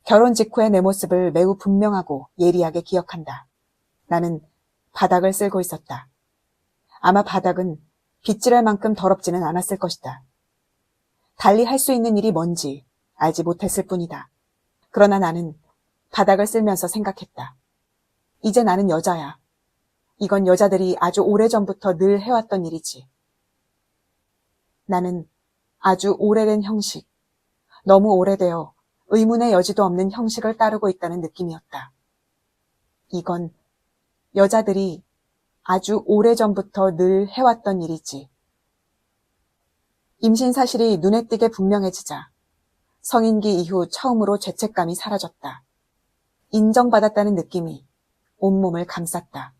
결혼 직후의 내 모습을 매우 분명하고 예리하게 기억한다. 나는 바닥을 쓸고 있었다. 아마 바닥은 빗질할 만큼 더럽지는 않았을 것이다. 달리 할 수 있는 일이 뭔지 알지 못했을 뿐이다. 그러나 나는 바닥을 쓸면서 생각했다. 이제 나는 여자야. 이건 여자들이 아주 오래전부터 늘 해왔던 일이지. 나는 아주 오래된 형식, 너무 오래되어 의문의 여지도 없는 형식을 따르고 있다는 느낌이었다. 이건 여자들이 아주 오래전부터 늘 해왔던 일이지. 임신 사실이 눈에 띄게 분명해지자 성인기 이후 처음으로 죄책감이 사라졌다. 인정받았다는 느낌이 온몸을 감쌌다.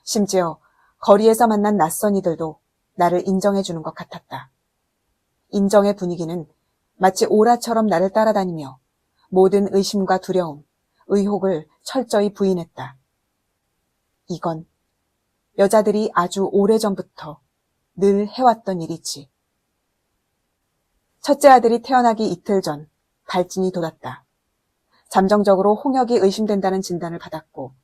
심지어 거리에서 만난 낯선 이들도 나를 인정해주는 것 같았다. 인정의 분위기는 마치 오라처럼 나를 따라다니며 모든 의심과 두려움, 의혹을 철저히 부인했다. 이건 여자들이 아주 오래전부터 늘 해왔던 일이지. 첫째 아들이 태어나기 이틀 전 발진이 돋았다. 잠정적으로 홍역이 의심된다는 진단을 받았고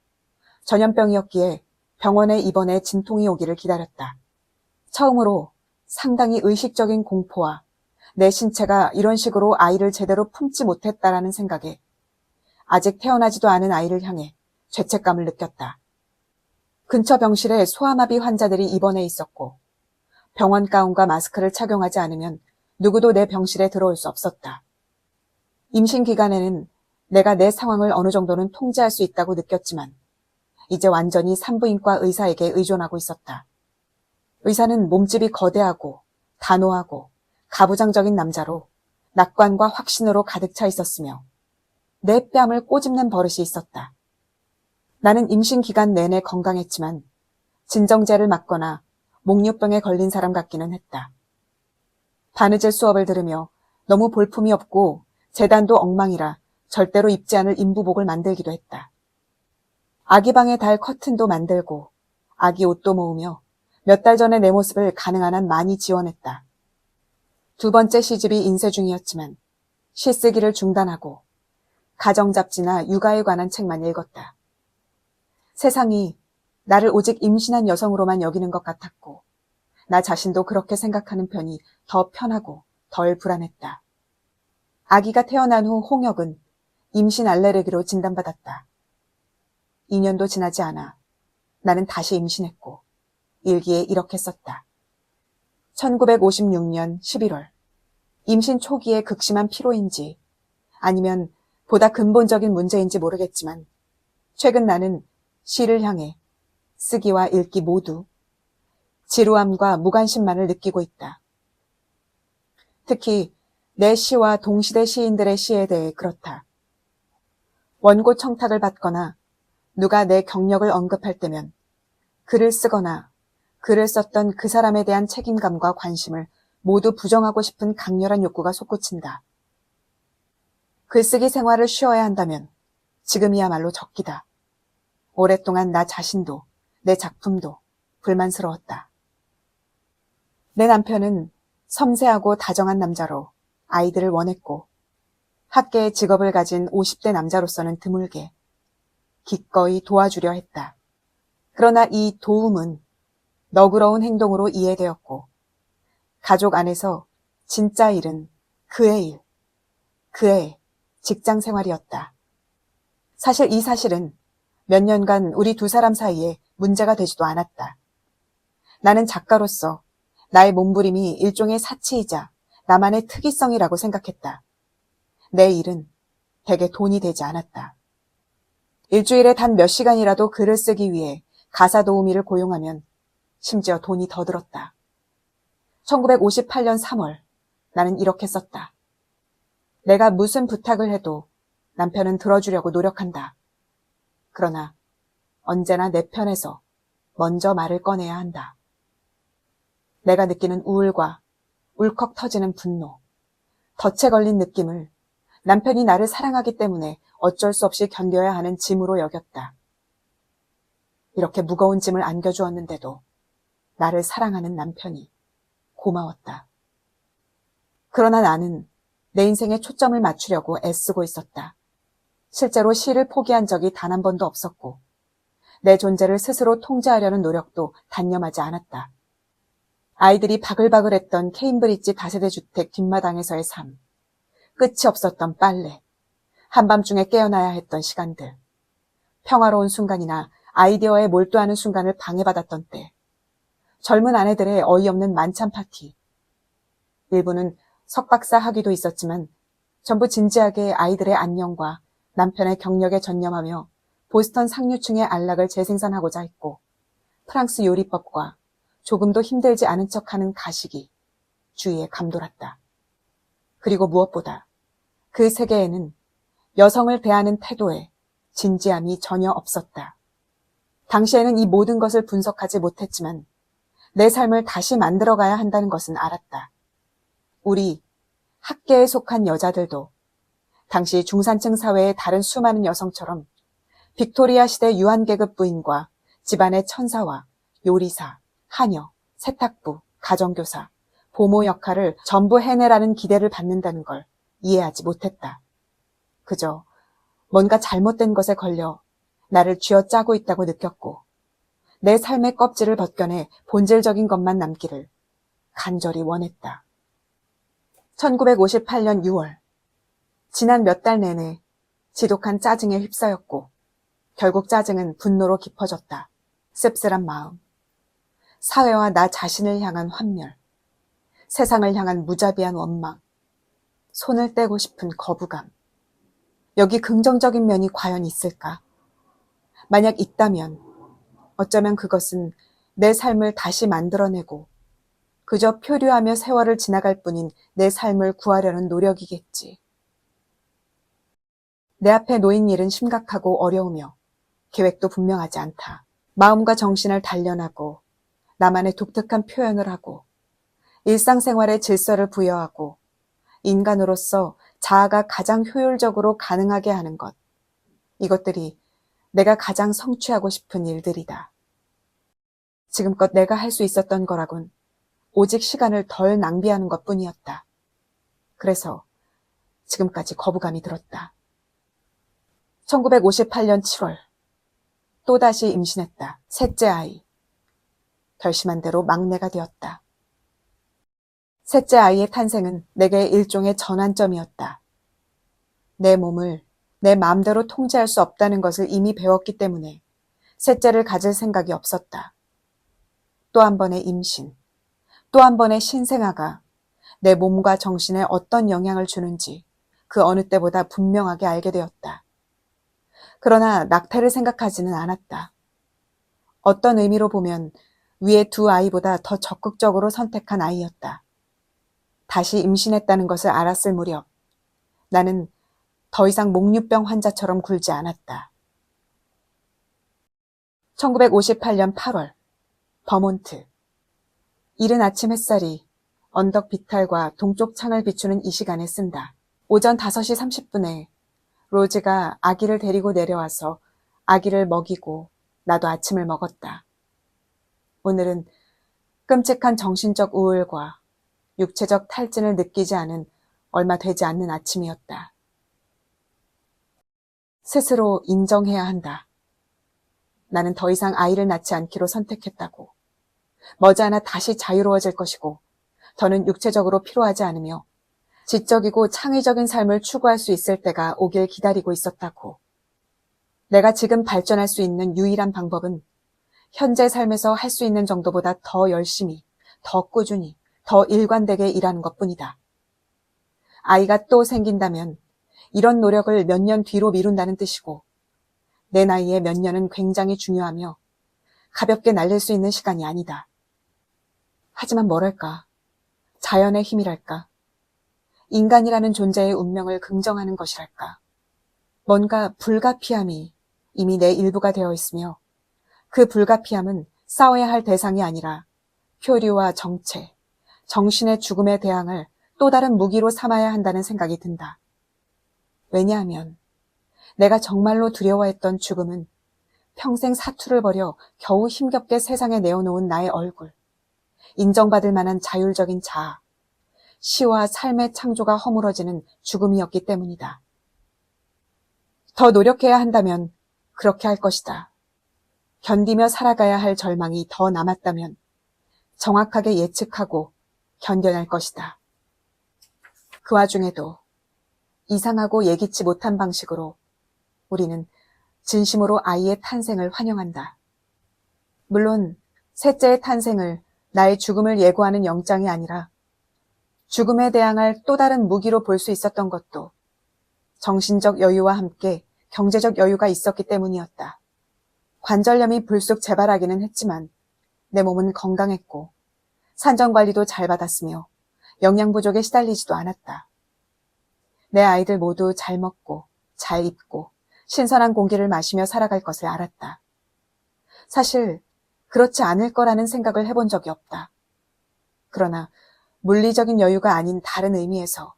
전염병이었기에 병원에 입원해 진통이 오기를 기다렸다. 처음으로 상당히 의식적인 공포와 내 신체가 이런 식으로 아이를 제대로 품지 못했다라는 생각에 아직 태어나지도 않은 아이를 향해 죄책감을 느꼈다. 근처 병실에 소아마비 환자들이 입원해 있었고 병원 가운과 마스크를 착용하지 않으면 누구도 내 병실에 들어올 수 없었다. 임신 기간에는 내가 내 상황을 어느 정도는 통제할 수 있다고 느꼈지만 이제 완전히 산부인과 의사에게 의존하고 있었다. 의사는 몸집이 거대하고 단호하고 가부장적인 남자로 낙관과 확신으로 가득 차 있었으며 내 뺨을 꼬집는 버릇이 있었다. 나는 임신 기간 내내 건강했지만 진정제를 맞거나 목류병에 걸린 사람 같기는 했다. 바느질 수업을 들으며 너무 볼품이 없고 재단도 엉망이라 절대로 입지 않을 인부복을 만들기도 했다. 아기 방에 달 커튼도 만들고 아기 옷도 모으며 몇 달 전에 내 모습을 가능한 한 많이 지원했다. 두 번째 시집이 인쇄 중이었지만 시쓰기를 중단하고 가정잡지나 육아에 관한 책만 읽었다. 세상이 나를 오직 임신한 여성으로만 여기는 것 같았고 나 자신도 그렇게 생각하는 편이 더 편하고 덜 불안했다. 아기가 태어난 후 홍역은 임신 알레르기로 진단받았다. 2년도 지나지 않아 나는 다시 임신했고 일기에 이렇게 썼다. 1956년 11월 임신 초기에 극심한 피로인지 아니면 보다 근본적인 문제인지 모르겠지만 최근 나는 시를 향해 쓰기와 읽기 모두 지루함과 무관심만을 느끼고 있다. 특히 내 시와 동시대 시인들의 시에 대해 그렇다. 원고 청탁을 받거나 누가 내 경력을 언급할 때면 글을 쓰거나 글을 썼던 그 사람에 대한 책임감과 관심을 모두 부정하고 싶은 강렬한 욕구가 솟구친다. 글쓰기 생활을 쉬어야 한다면 지금이야말로 적기다. 오랫동안 나 자신도 내 작품도 불만스러웠다. 내 남편은 섬세하고 다정한 남자로 아이들을 원했고 학계의 직업을 가진 50대 남자로서는 드물게 기꺼이 도와주려 했다. 그러나 이 도움은 너그러운 행동으로 이해되었고 가족 안에서 진짜 일은 그의 일, 그의 직장 생활이었다. 사실 이 사실은 몇 년간 우리 두 사람 사이에 문제가 되지도 않았다. 나는 작가로서 나의 몸부림이 일종의 사치이자 나만의 특이성이라고 생각했다. 내 일은 대개 돈이 되지 않았다. 일주일에 단 몇 시간이라도 글을 쓰기 위해 가사 도우미를 고용하면 심지어 돈이 더 들었다. 1958년 3월 나는 이렇게 썼다. 내가 무슨 부탁을 해도 남편은 들어주려고 노력한다. 그러나 언제나 내 편에서 먼저 말을 꺼내야 한다. 내가 느끼는 우울과 울컥 터지는 분노, 덫에 걸린 느낌을 남편이 나를 사랑하기 때문에 어쩔 수 없이 견뎌야 하는 짐으로 여겼다. 이렇게 무거운 짐을 안겨주었는데도 나를 사랑하는 남편이 고마웠다. 그러나 나는 내 인생에 초점을 맞추려고 애쓰고 있었다. 실제로 시를 포기한 적이 단 한 번도 없었고 내 존재를 스스로 통제하려는 노력도 단념하지 않았다. 아이들이 바글바글했던 케임브리지 다세대 주택 뒷마당에서의 삶, 끝이 없었던 빨래, 한밤중에 깨어나야 했던 시간들, 평화로운 순간이나 아이디어에 몰두하는 순간을 방해받았던 때, 젊은 아내들의 어이없는 만찬 파티, 일부는 석박사 학위도 있었지만 전부 진지하게 아이들의 안녕과 남편의 경력에 전념하며 보스턴 상류층의 안락을 재생산하고자 했고 프랑스 요리법과 조금도 힘들지 않은 척하는 가식이 주위에 감돌았다. 그리고 무엇보다 그 세계에는 여성을 대하는 태도에 진지함이 전혀 없었다. 당시에는 이 모든 것을 분석하지 못했지만 내 삶을 다시 만들어가야 한다는 것은 알았다. 우리 학계에 속한 여자들도 당시 중산층 사회의 다른 수많은 여성처럼 빅토리아 시대 유한계급 부인과 집안의 천사와 요리사, 하녀, 세탁부, 가정교사, 보모 역할을 전부 해내라는 기대를 받는다는 걸 이해하지 못했다. 그저 뭔가 잘못된 것에 걸려 나를 쥐어짜고 있다고 느꼈고 내 삶의 껍질을 벗겨내 본질적인 것만 남기를 간절히 원했다. 1958년 6월, 지난 몇 달 내내 지독한 짜증에 휩싸였고 결국 짜증은 분노로 깊어졌다. 씁쓸한 마음, 사회와 나 자신을 향한 환멸, 세상을 향한 무자비한 원망, 손을 떼고 싶은 거부감. 여기 긍정적인 면이 과연 있을까? 만약 있다면 어쩌면 그것은 내 삶을 다시 만들어내고 그저 표류하며 세월을 지나갈 뿐인 내 삶을 구하려는 노력이겠지. 내 앞에 놓인 일은 심각하고 어려우며 계획도 분명하지 않다. 마음과 정신을 단련하고 나만의 독특한 표현을 하고 일상생활에 질서를 부여하고 인간으로서 자아가 가장 효율적으로 가능하게 하는 것. 이것들이 내가 가장 성취하고 싶은 일들이다. 지금껏 내가 할 수 있었던 거라곤 오직 시간을 덜 낭비하는 것뿐이었다. 그래서 지금까지 거부감이 들었다. 1958년 7월 또다시 임신했다. 셋째 아이. 결심한 대로 막내가 되었다. 셋째 아이의 탄생은 내게 일종의 전환점이었다. 내 몸을 내 마음대로 통제할 수 없다는 것을 이미 배웠기 때문에 셋째를 가질 생각이 없었다. 또 한 번의 임신, 또 한 번의 신생아가 내 몸과 정신에 어떤 영향을 주는지 그 어느 때보다 분명하게 알게 되었다. 그러나 낙태를 생각하지는 않았다. 어떤 의미로 보면 위의 두 아이보다 더 적극적으로 선택한 아이였다. 다시 임신했다는 것을 알았을 무렵 나는 더 이상 목류병 환자처럼 굴지 않았다. 1958년 8월, 버몬트. 이른 아침 햇살이 언덕 비탈과 동쪽 창을 비추는 이 시간에 쓴다. 오전 5시 30분에 로즈가 아기를 데리고 내려와서 아기를 먹이고 나도 아침을 먹었다. 오늘은 끔찍한 정신적 우울과 육체적 탈진을 느끼지 않은 얼마 되지 않는 아침이었다. 스스로 인정해야 한다. 나는 더 이상 아이를 낳지 않기로 선택했다고. 머지않아 다시 자유로워질 것이고 더는 육체적으로 피로하지 않으며 지적이고 창의적인 삶을 추구할 수 있을 때가 오길 기다리고 있었다고. 내가 지금 발전할 수 있는 유일한 방법은 현재 삶에서 할 수 있는 정도보다 더 열심히, 더 꾸준히, 더 일관되게 일하는 것뿐이다. 아이가 또 생긴다면 이런 노력을 몇 년 뒤로 미룬다는 뜻이고 내 나이에 몇 년은 굉장히 중요하며 가볍게 날릴 수 있는 시간이 아니다. 하지만 뭐랄까, 자연의 힘이랄까, 인간이라는 존재의 운명을 긍정하는 것이랄까, 뭔가 불가피함이 이미 내 일부가 되어 있으며 그 불가피함은 싸워야 할 대상이 아니라 표류와 정체, 정신의 죽음에 대항할 또 다른 무기로 삼아야 한다는 생각이 든다. 왜냐하면 내가 정말로 두려워했던 죽음은 평생 사투를 벌여 겨우 힘겹게 세상에 내어놓은 나의 얼굴, 인정받을 만한 자율적인 자아, 시와 삶의 창조가 허물어지는 죽음이었기 때문이다. 더 노력해야 한다면 그렇게 할 것이다. 견디며 살아가야 할 절망이 더 남았다면 정확하게 예측하고 견뎌낼 것이다. 그 와중에도 이상하고 예기치 못한 방식으로 우리는 진심으로 아이의 탄생을 환영한다. 물론 셋째의 탄생을 나의 죽음을 예고하는 영장이 아니라 죽음에 대항할 또 다른 무기로 볼 수 있었던 것도 정신적 여유와 함께 경제적 여유가 있었기 때문이었다. 관절염이 불쑥 재발하기는 했지만 내 몸은 건강했고 산전관리도 잘 받았으며 영양 부족에 시달리지도 않았다. 내 아이들 모두 잘 먹고 잘 입고 신선한 공기를 마시며 살아갈 것을 알았다. 사실 그렇지 않을 거라는 생각을 해본 적이 없다. 그러나 물리적인 여유가 아닌 다른 의미에서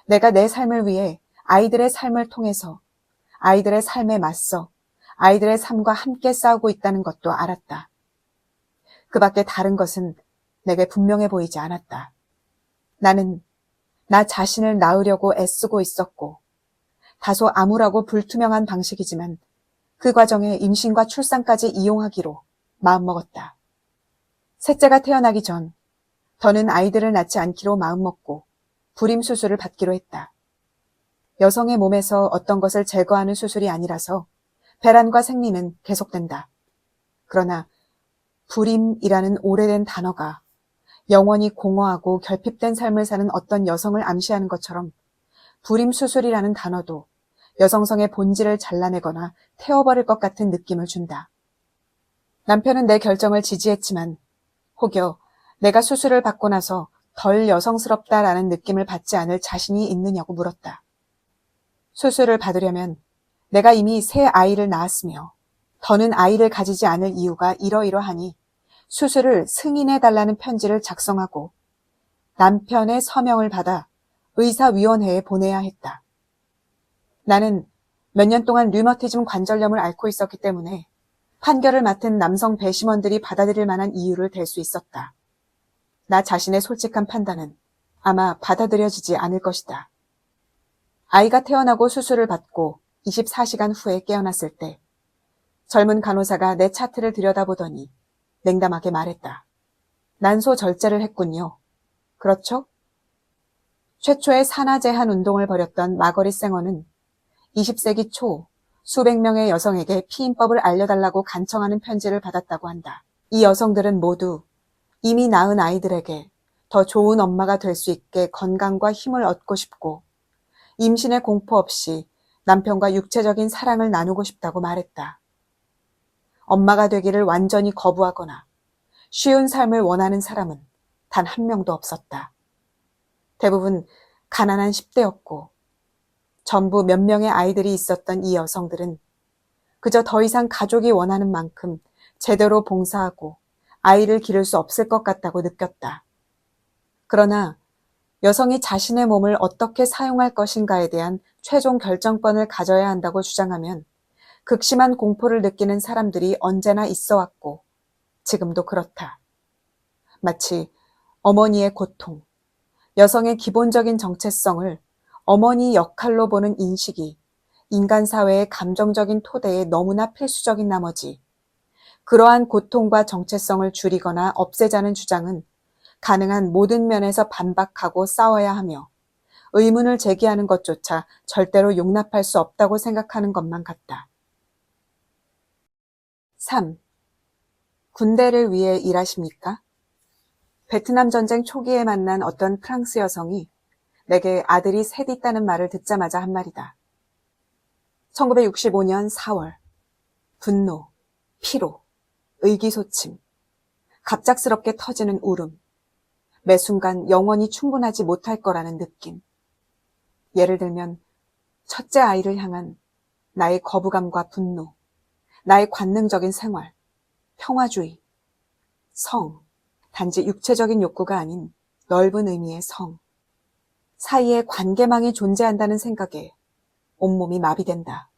내가 내 삶을 위해 아이들의 삶을 통해서 아이들의 삶에 맞서 아이들의 삶과 함께 싸우고 있다는 것도 알았다. 그 밖에 다른 것은 내게 분명해 보이지 않았다. 나는 나 자신을 낳으려고 애쓰고 있었고 다소 암울하고 불투명한 방식이지만 그 과정에 임신과 출산까지 이용하기로 마음먹었다. 셋째가 태어나기 전 더는 아이들을 낳지 않기로 마음먹고 불임 수술을 받기로 했다. 여성의 몸에서 어떤 것을 제거하는 수술이 아니라서 배란과 생리는 계속된다. 그러나 불임이라는 오래된 단어가 영원히 공허하고 결핍된 삶을 사는 어떤 여성을 암시하는 것처럼 불임 수술이라는 단어도 여성성의 본질을 잘라내거나 태워버릴 것 같은 느낌을 준다. 남편은 내 결정을 지지했지만 혹여 내가 수술을 받고 나서 덜 여성스럽다라는 느낌을 받지 않을 자신이 있느냐고 물었다. 수술을 받으려면 내가 이미 새 아이를 낳았으며 더는 아이를 가지지 않을 이유가 이러이러하니 수술을 승인해달라는 편지를 작성하고 남편의 서명을 받아 의사위원회에 보내야 했다. 나는 몇 년 동안 류머티즘 관절염을 앓고 있었기 때문에 판결을 맡은 남성 배심원들이 받아들일 만한 이유를 댈 수 있었다. 나 자신의 솔직한 판단은 아마 받아들여지지 않을 것이다. 아이가 태어나고 수술을 받고 24시간 후에 깨어났을 때 젊은 간호사가 내 차트를 들여다보더니 냉담하게 말했다. 난소 절제를 했군요. 그렇죠? 최초의 산하 제한 운동을 벌였던 마거릿 생어는 20세기 초 수백 명의 여성에게 피임법을 알려달라고 간청하는 편지를 받았다고 한다. 이 여성들은 모두 이미 낳은 아이들에게 더 좋은 엄마가 될 수 있게 건강과 힘을 얻고 싶고 임신의 공포 없이 남편과 육체적인 사랑을 나누고 싶다고 말했다. 엄마가 되기를 완전히 거부하거나 쉬운 삶을 원하는 사람은 단 한 명도 없었다. 대부분 가난한 10대였고 전부 몇 명의 아이들이 있었던 이 여성들은 그저 더 이상 가족이 원하는 만큼 제대로 봉사하고 아이를 기를 수 없을 것 같다고 느꼈다. 그러나 여성이 자신의 몸을 어떻게 사용할 것인가에 대한 최종 결정권을 가져야 한다고 주장하면 극심한 공포를 느끼는 사람들이 언제나 있어 왔고 지금도 그렇다. 마치 어머니의 고통, 여성의 기본적인 정체성을 어머니 역할로 보는 인식이 인간 사회의 감정적인 토대에 너무나 필수적인 나머지 그러한 고통과 정체성을 줄이거나 없애자는 주장은 가능한 모든 면에서 반박하고 싸워야 하며 의문을 제기하는 것조차 절대로 용납할 수 없다고 생각하는 것만 같다. 3. 군대를 위해 일하십니까? 베트남 전쟁 초기에 만난 어떤 프랑스 여성이 내게 아들이 셋 있다는 말을 듣자마자 한 말이다. 1965년 4월, 분노, 피로, 의기소침, 갑작스럽게 터지는 울음, 매 순간 영원히 충분하지 못할 거라는 느낌. 예를 들면 첫째 아이를 향한 나의 거부감과 분노, 나의 관능적인 생활, 평화주의, 성, 단지 육체적인 욕구가 아닌 넓은 의미의 성, 사이에 관계망이 존재한다는 생각에 온몸이 마비된다.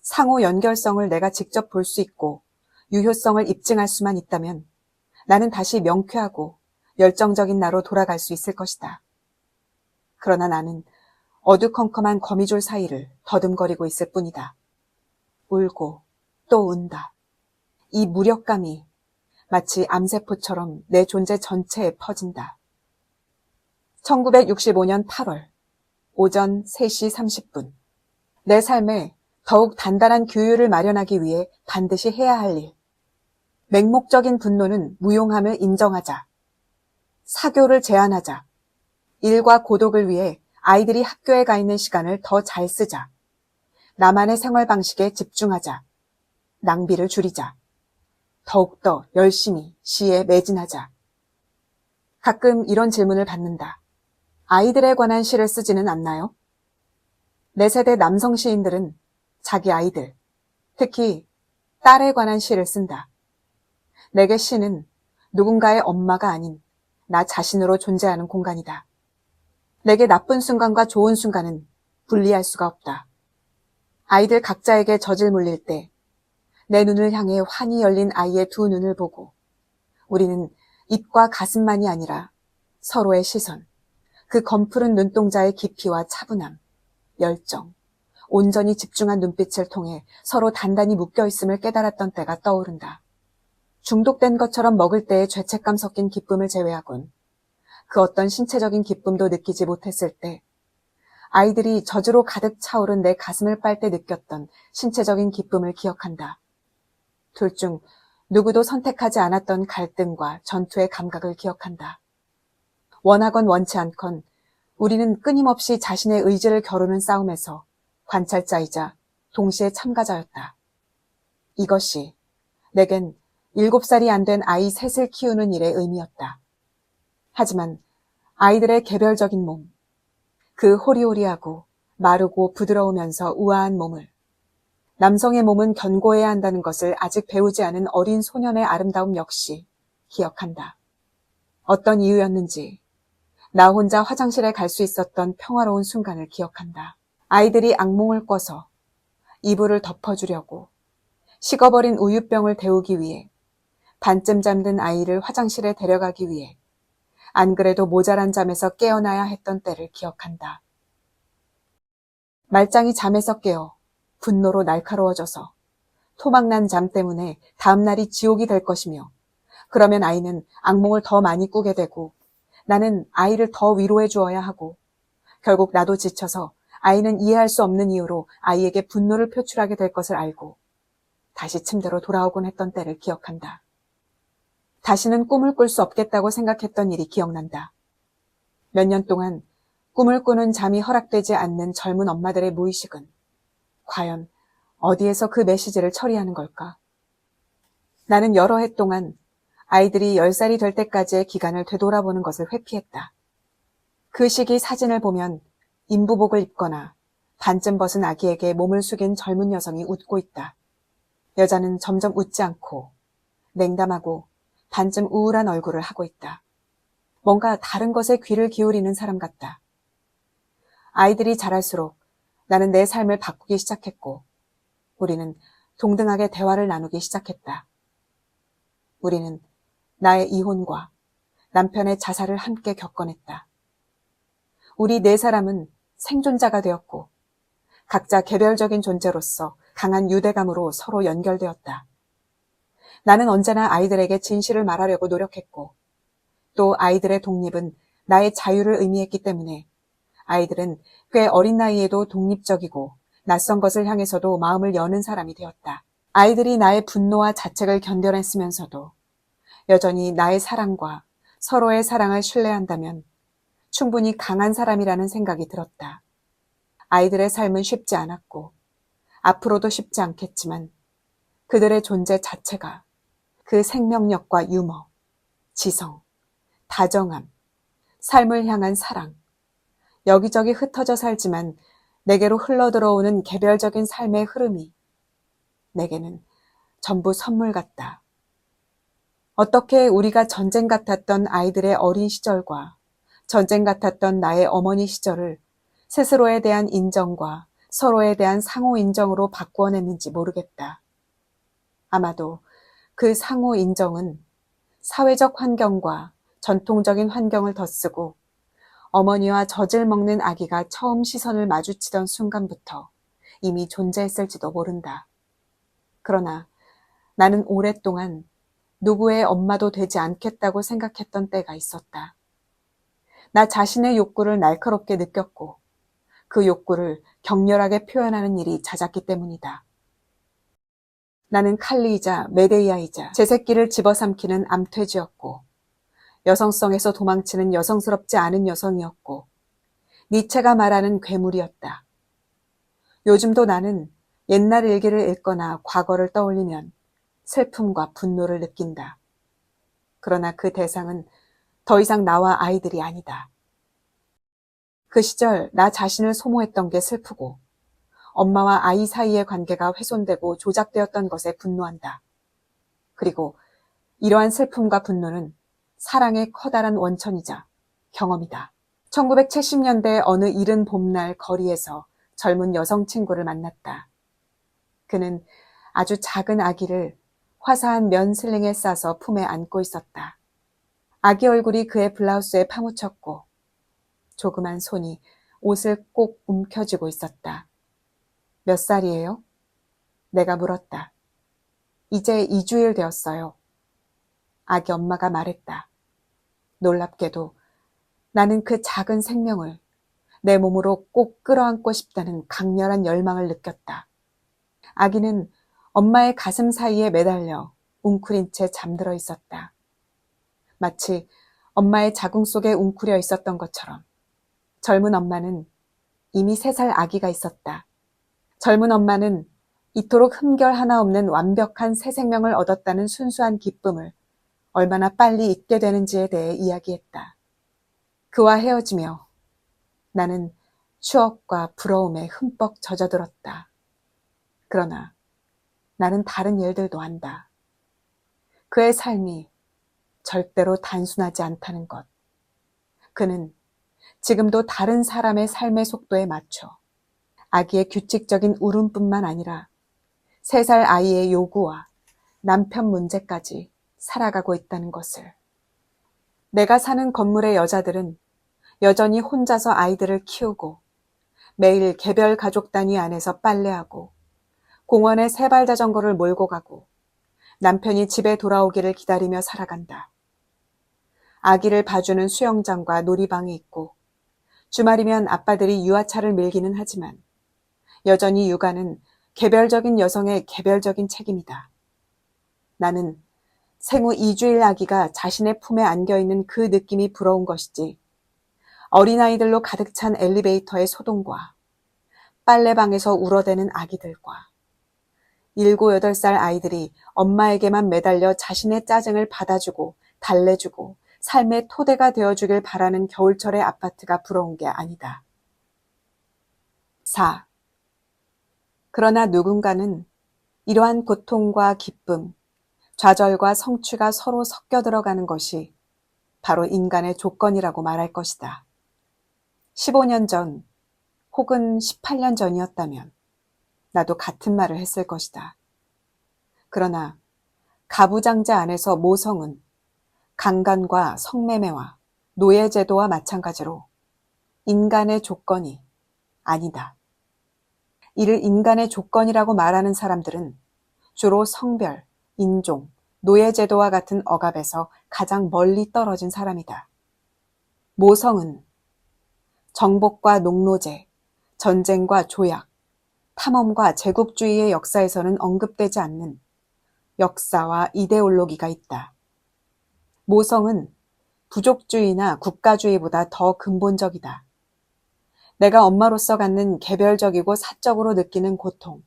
상호 연결성을 내가 직접 볼 수 있고 유효성을 입증할 수만 있다면 나는 다시 명쾌하고 열정적인 나로 돌아갈 수 있을 것이다. 그러나 나는 어두컴컴한 거미줄 사이를 더듬거리고 있을 뿐이다. 울고 또 운다. 이 무력감이 마치 암세포처럼 내 존재 전체에 퍼진다. 1965년 8월 오전 3시 30분 내 삶에 더욱 단단한 규율을 마련하기 위해 반드시 해야 할 일. 맹목적인 분노는 무용함을 인정하자. 사교를 제한하자. 일과 고독을 위해 아이들이 학교에 가 있는 시간을 더 잘 쓰자. 나만의 생활 방식에 집중하자. 낭비를 줄이자. 더욱더 열심히 시에 매진하자. 가끔 이런 질문을 받는다. 아이들에 관한 시를 쓰지는 않나요? 내 세대 남성 시인들은 자기 아이들, 특히 딸에 관한 시를 쓴다. 내게 시는 누군가의 엄마가 아닌 나 자신으로 존재하는 공간이다. 내게 나쁜 순간과 좋은 순간은 분리할 수가 없다. 아이들 각자에게 젖을 물릴 때 내 눈을 향해 환히 열린 아이의 두 눈을 보고 우리는 입과 가슴만이 아니라 서로의 시선, 그 검푸른 눈동자의 깊이와 차분함, 열정, 온전히 집중한 눈빛을 통해 서로 단단히 묶여있음을 깨달았던 때가 떠오른다. 중독된 것처럼 먹을 때의 죄책감 섞인 기쁨을 제외하곤 그 어떤 신체적인 기쁨도 느끼지 못했을 때 아이들이 젖으로 가득 차오른 내 가슴을 빨 때 느꼈던 신체적인 기쁨을 기억한다. 둘 중 누구도 선택하지 않았던 갈등과 전투의 감각을 기억한다. 원하건 원치 않건 우리는 끊임없이 자신의 의지를 겨루는 싸움에서 관찰자이자 동시에 참가자였다. 이것이 내겐 7살이 안 된 아이 셋을 키우는 일의 의미였다. 하지만 아이들의 개별적인 몸, 그 호리호리하고 마르고 부드러우면서 우아한 몸을 남성의 몸은 견고해야 한다는 것을 아직 배우지 않은 어린 소년의 아름다움 역시 기억한다. 어떤 이유였는지 나 혼자 화장실에 갈 수 있었던 평화로운 순간을 기억한다. 아이들이 악몽을 꿔서 이불을 덮어주려고 식어버린 우유병을 데우기 위해 반쯤 잠든 아이를 화장실에 데려가기 위해 안 그래도 모자란 잠에서 깨어나야 했던 때를 기억한다. 말짱이 잠에서 깨어 분노로 날카로워져서 토막난 잠 때문에 다음날이 지옥이 될 것이며 그러면 아이는 악몽을 더 많이 꾸게 되고 나는 아이를 더 위로해 주어야 하고 결국 나도 지쳐서 아이는 이해할 수 없는 이유로 아이에게 분노를 표출하게 될 것을 알고 다시 침대로 돌아오곤 했던 때를 기억한다. 다시는 꿈을 꿀 수 없겠다고 생각했던 일이 기억난다. 몇 년 동안 꿈을 꾸는 잠이 허락되지 않는 젊은 엄마들의 무의식은 과연 어디에서 그 메시지를 처리하는 걸까? 나는 여러 해 동안 아이들이 10살이 될 때까지의 기간을 되돌아보는 것을 회피했다. 그 시기 사진을 보면 인부복을 입거나 반쯤 벗은 아기에게 몸을 숙인 젊은 여성이 웃고 있다. 여자는 점점 웃지 않고 냉담하고 반쯤 우울한 얼굴을 하고 있다. 뭔가 다른 것에 귀를 기울이는 사람 같다. 아이들이 자랄수록 나는 내 삶을 바꾸기 시작했고, 우리는 동등하게 대화를 나누기 시작했다. 우리는 나의 이혼과 남편의 자살을 함께 겪어냈다. 우리 네 사람은 생존자가 되었고, 각자 개별적인 존재로서 강한 유대감으로 서로 연결되었다. 나는 언제나 아이들에게 진실을 말하려고 노력했고, 또 아이들의 독립은 나의 자유를 의미했기 때문에 아이들은 꽤 어린 나이에도 독립적이고 낯선 것을 향해서도 마음을 여는 사람이 되었다. 아이들이 나의 분노와 자책을 견뎌냈으면서도 여전히 나의 사랑과 서로의 사랑을 신뢰한다면 충분히 강한 사람이라는 생각이 들었다. 아이들의 삶은 쉽지 않았고 앞으로도 쉽지 않겠지만 그들의 존재 자체가 그 생명력과 유머, 지성, 다정함, 삶을 향한 사랑, 여기저기 흩어져 살지만 내게로 흘러들어오는 개별적인 삶의 흐름이 내게는 전부 선물 같다. 어떻게 우리가 전쟁 같았던 아이들의 어린 시절과 전쟁 같았던 나의 어머니 시절을 스스로에 대한 인정과 서로에 대한 상호 인정으로 바꾸어냈는지 모르겠다. 아마도 그 상호 인정은 사회적 환경과 전통적인 환경을 덧쓰고 어머니와 젖을 먹는 아기가 처음 시선을 마주치던 순간부터 이미 존재했을지도 모른다. 그러나 나는 오랫동안 누구의 엄마도 되지 않겠다고 생각했던 때가 있었다. 나 자신의 욕구를 날카롭게 느꼈고 그 욕구를 격렬하게 표현하는 일이 잦았기 때문이다. 나는 칼리이자 메데이아이자 제 새끼를 집어삼키는 암퇴지였고 여성성에서 도망치는 여성스럽지 않은 여성이었고 니체가 말하는 괴물이었다. 요즘도 나는 옛날 일기를 읽거나 과거를 떠올리면 슬픔과 분노를 느낀다. 그러나 그 대상은 더 이상 나와 아이들이 아니다. 그 시절 나 자신을 소모했던 게 슬프고 엄마와 아이 사이의 관계가 훼손되고 조작되었던 것에 분노한다. 그리고 이러한 슬픔과 분노는 사랑의 커다란 원천이자 경험이다. 1970년대 어느 이른 봄날 거리에서 젊은 여성 친구를 만났다. 그는 아주 작은 아기를 화사한 면 슬링에 싸서 품에 안고 있었다. 아기 얼굴이 그의 블라우스에 파묻혔고 조그만 손이 옷을 꼭 움켜쥐고 있었다. 몇 살이에요? 내가 물었다. 이제 2주일 되었어요. 아기 엄마가 말했다. 놀랍게도 나는 그 작은 생명을 내 몸으로 꼭 끌어안고 싶다는 강렬한 열망을 느꼈다. 아기는 엄마의 가슴 사이에 매달려 웅크린 채 잠들어 있었다. 마치 엄마의 자궁 속에 웅크려 있었던 것처럼 젊은 엄마는 이미 3살 아기가 있었다. 젊은 엄마는 이토록 흠결 하나 없는 완벽한 새 생명을 얻었다는 순수한 기쁨을 얼마나 빨리 잊게 되는지에 대해 이야기했다. 그와 헤어지며 나는 추억과 부러움에 흠뻑 젖어들었다. 그러나 나는 다른 일들도 안다. 그의 삶이 절대로 단순하지 않다는 것. 그는 지금도 다른 사람의 삶의 속도에 맞춰 아기의 규칙적인 울음뿐만 아니라 3살 아이의 요구와 남편 문제까지 살아가고 있다는 것을. 내가 사는 건물의 여자들은 여전히 혼자서 아이들을 키우고 매일 개별 가족 단위 안에서 빨래하고 공원에 세발 자전거를 몰고 가고 남편이 집에 돌아오기를 기다리며 살아간다. 아기를 봐주는 수영장과 놀이방이 있고 주말이면 아빠들이 유아차를 밀기는 하지만 여전히 육아는 개별적인 여성의 개별적인 책임이다. 나는 생후 2주일 아기가 자신의 품에 안겨있는 그 느낌이 부러운 것이지 어린아이들로 가득 찬 엘리베이터의 소동과 빨래방에서 울어대는 아기들과 7, 8살 아이들이 엄마에게만 매달려 자신의 짜증을 받아주고 달래주고 삶의 토대가 되어주길 바라는 겨울철의 아파트가 부러운 게 아니다. 4. 그러나 누군가는 이러한 고통과 기쁨, 좌절과 성취가 서로 섞여 들어가는 것이 바로 인간의 조건이라고 말할 것이다. 15년 전 혹은 18년 전이었다면 나도 같은 말을 했을 것이다. 그러나 가부장제 안에서 모성은 강간과 성매매와 노예제도와 마찬가지로 인간의 조건이 아니다. 이를 인간의 조건이라고 말하는 사람들은 주로 성별, 인종, 노예제도와 같은 억압에서 가장 멀리 떨어진 사람이다. 모성은 정복과 농노제, 전쟁과 조약, 탐험과 제국주의의 역사에서는 언급되지 않는 역사와 이데올로기가 있다. 모성은 부족주의나 국가주의보다 더 근본적이다. 내가 엄마로서 갖는 개별적이고 사적으로 느끼는 고통,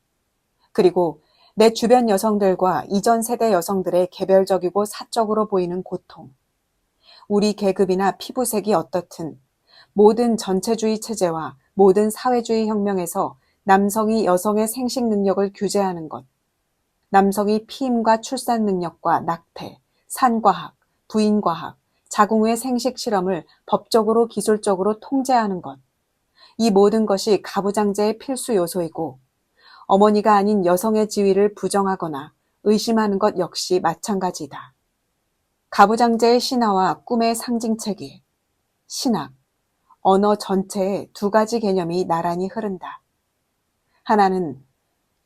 그리고 내 주변 여성들과 이전 세대 여성들의 개별적이고 사적으로 보이는 고통, 우리 계급이나 피부색이 어떻든 모든 전체주의 체제와 모든 사회주의 혁명에서 남성이 여성의 생식 능력을 규제하는 것, 남성이 피임과 출산 능력과 낙태, 산과학, 부인과학, 자궁의 생식 실험을 법적으로 기술적으로 통제하는 것, 이 모든 것이 가부장제의 필수 요소이고 어머니가 아닌 여성의 지위를 부정하거나 의심하는 것 역시 마찬가지다. 가부장제의 신화와 꿈의 상징체계, 신학, 언어 전체에 두 가지 개념이 나란히 흐른다. 하나는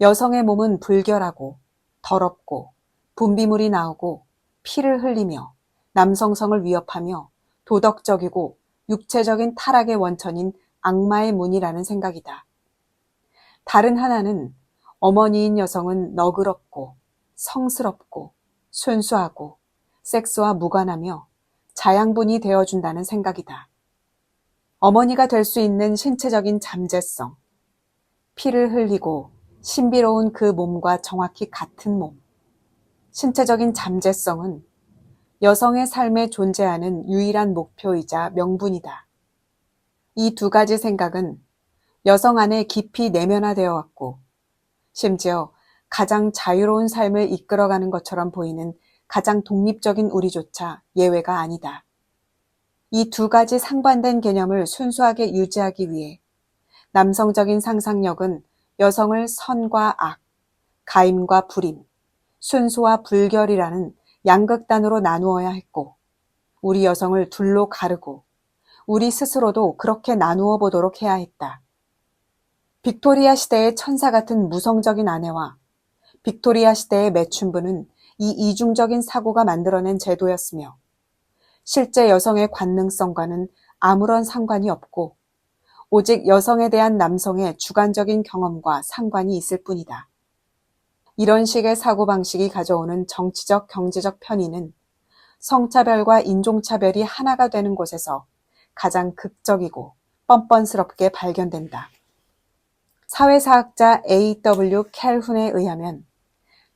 여성의 몸은 불결하고 더럽고 분비물이 나오고 피를 흘리며 남성성을 위협하며 도덕적이고 육체적인 타락의 원천인 악마의 문이라는 생각이다. 다른 하나는 어머니인 여성은 너그럽고 성스럽고 순수하고 섹스와 무관하며 자양분이 되어준다는 생각이다. 어머니가 될 수 있는 신체적인 잠재성, 피를 흘리고 신비로운 그 몸과 정확히 같은 몸, 신체적인 잠재성은 여성의 삶에 존재하는 유일한 목표이자 명분이다. 이 두 가지 생각은 여성 안에 깊이 내면화되어 왔고 심지어 가장 자유로운 삶을 이끌어가는 것처럼 보이는 가장 독립적인 우리조차 예외가 아니다. 이 두 가지 상반된 개념을 순수하게 유지하기 위해 남성적인 상상력은 여성을 선과 악, 가임과 불임, 순수와 불결이라는 양극단으로 나누어야 했고 우리 여성을 둘로 가르고 우리 스스로도 그렇게 나누어 보도록 해야 했다. 빅토리아 시대의 천사 같은 무성적인 아내와 빅토리아 시대의 매춘부는 이 이중적인 사고가 만들어낸 제도였으며 실제 여성의 관능성과는 아무런 상관이 없고 오직 여성에 대한 남성의 주관적인 경험과 상관이 있을 뿐이다. 이런 식의 사고방식이 가져오는 정치적, 경제적 편의는 성차별과 인종차별이 하나가 되는 곳에서 가장 극적이고 뻔뻔스럽게 발견된다. 사회사학자 A.W. 캘훈에 의하면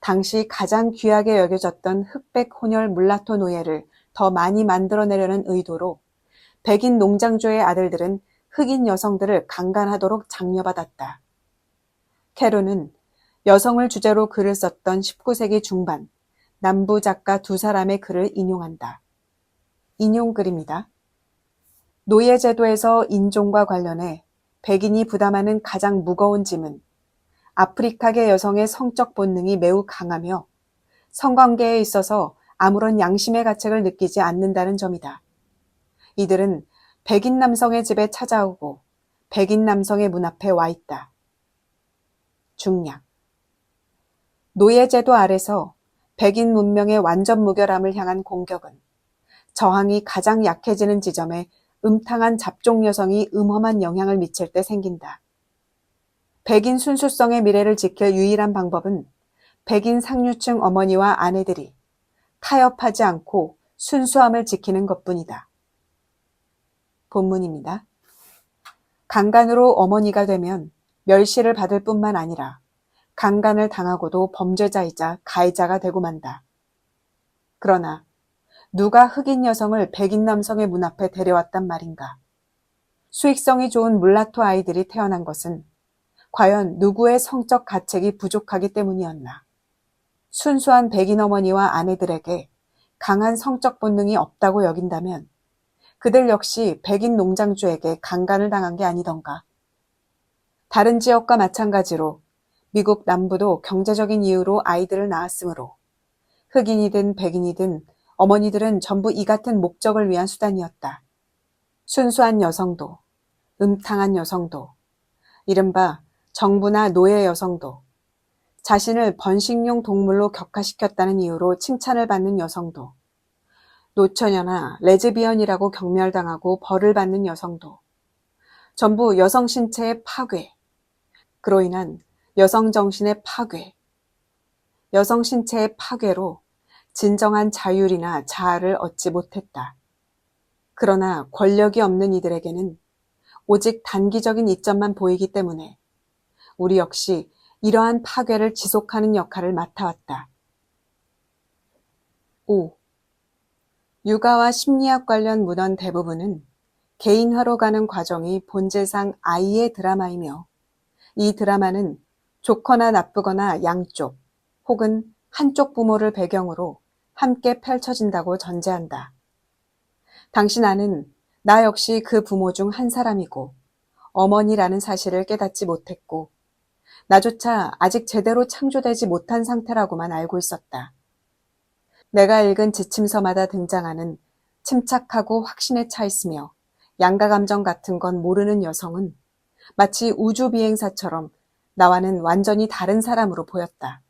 당시 가장 귀하게 여겨졌던 흑백 혼혈 물라토 노예를 더 많이 만들어내려는 의도로 백인 농장주의 아들들은 흑인 여성들을 강간하도록 장려받았다. 캘훈은 여성을 주제로 글을 썼던 19세기 중반 남부 작가 두 사람의 글을 인용한다. 인용글입니다. 노예제도에서 인종과 관련해 백인이 부담하는 가장 무거운 짐은 아프리카계 여성의 성적 본능이 매우 강하며 성관계에 있어서 아무런 양심의 가책을 느끼지 않는다는 점이다. 이들은 백인 남성의 집에 찾아오고 백인 남성의 문 앞에 와 있다. 중략. 노예제도 아래서 백인 문명의 완전 무결함을 향한 공격은 저항이 가장 약해지는 지점에 음탕한 잡종 여성이 음험한 영향을 미칠 때 생긴다. 백인 순수성의 미래를 지킬 유일한 방법은 백인 상류층 어머니와 아내들이 타협하지 않고 순수함을 지키는 것뿐이다. 본문입니다. 강간으로 어머니가 되면 멸시를 받을 뿐만 아니라 강간을 당하고도 범죄자이자 가해자가 되고 만다. 그러나 누가 흑인 여성을 백인 남성의 문 앞에 데려왔단 말인가? 수익성이 좋은 물라토 아이들이 태어난 것은 과연 누구의 성적 가책이 부족하기 때문이었나? 순수한 백인 어머니와 아내들에게 강한 성적 본능이 없다고 여긴다면 그들 역시 백인 농장주에게 강간을 당한 게 아니던가. 다른 지역과 마찬가지로 미국 남부도 경제적인 이유로 아이들을 낳았으므로 흑인이든 백인이든 어머니들은 전부 이 같은 목적을 위한 수단이었다. 순수한 여성도, 음탕한 여성도, 이른바 정부나 노예 여성도, 자신을 번식용 동물로 격화시켰다는 이유로 칭찬을 받는 여성도, 노처녀나 레즈비언이라고 경멸당하고 벌을 받는 여성도, 전부 여성 신체의 파괴, 그로 인한 여성 정신의 파괴, 여성 신체의 파괴로 진정한 자율이나 자아를 얻지 못했다. 그러나 권력이 없는 이들에게는 오직 단기적인 이점만 보이기 때문에 우리 역시 이러한 파괴를 지속하는 역할을 맡아왔다. 5. 육아와 심리학 관련 문헌 대부분은 개인화로 가는 과정이 본질상 아이의 드라마이며 이 드라마는 좋거나 나쁘거나 양쪽 혹은 한쪽 부모를 배경으로 함께 펼쳐진다고 전제한다. 당신 아는 나 역시 그 부모 중 한 사람이고 어머니라는 사실을 깨닫지 못했고 나조차 아직 제대로 창조되지 못한 상태라고만 알고 있었다. 내가 읽은 지침서마다 등장하는 침착하고 확신에 차 있으며 양가감정 같은 건 모르는 여성은 마치 우주비행사처럼 나와는 완전히 다른 사람으로 보였다.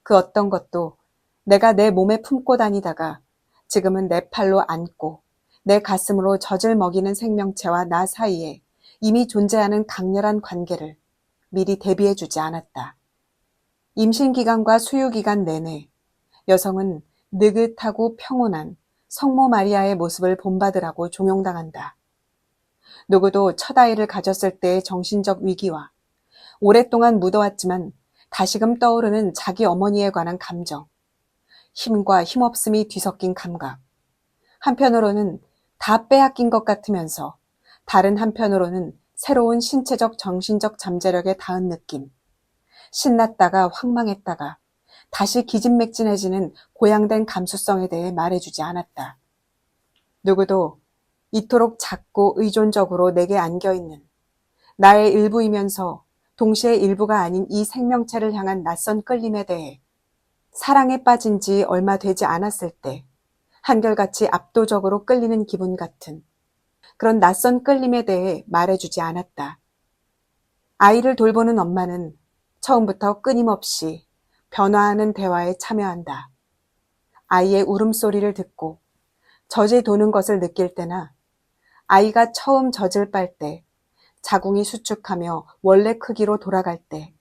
그 어떤 것도 내가 내 몸에 품고 다니다가 지금은 내 팔로 안고 내 가슴으로 젖을 먹이는 생명체와 나 사이에 이미 존재하는 강렬한 관계를 미리 대비해주지 않았다. 임신기간과 수유기간 내내 여성은 느긋하고 평온한 성모 마리아의 모습을 본받으라고 종용당한다. 누구도 첫 아이를 가졌을 때의 정신적 위기와 오랫동안 묻어왔지만 다시금 떠오르는 자기 어머니에 관한 감정, 힘과 힘없음이 뒤섞인 감각, 한편으로는 다 빼앗긴 것 같으면서 다른 한편으로는 새로운 신체적 정신적 잠재력에 닿은 느낌, 신났다가 황망했다가 다시 기진맥진해지는 고양된 감수성에 대해 말해주지 않았다. 누구도 이토록 작고 의존적으로 내게 안겨있는 나의 일부이면서 동시에 일부가 아닌 이 생명체를 향한 낯선 끌림에 대해 사랑에 빠진 지 얼마 되지 않았을 때 한결같이 압도적으로 끌리는 기분 같은 그런 낯선 끌림에 대해 말해주지 않았다. 아이를 돌보는 엄마는 처음부터 끊임없이 변화하는 대화에 참여한다. 아이의 울음소리를 듣고 젖이 도는 것을 느낄 때나 아이가 처음 젖을 빨 때 자궁이 수축하며 원래 크기로 돌아갈 때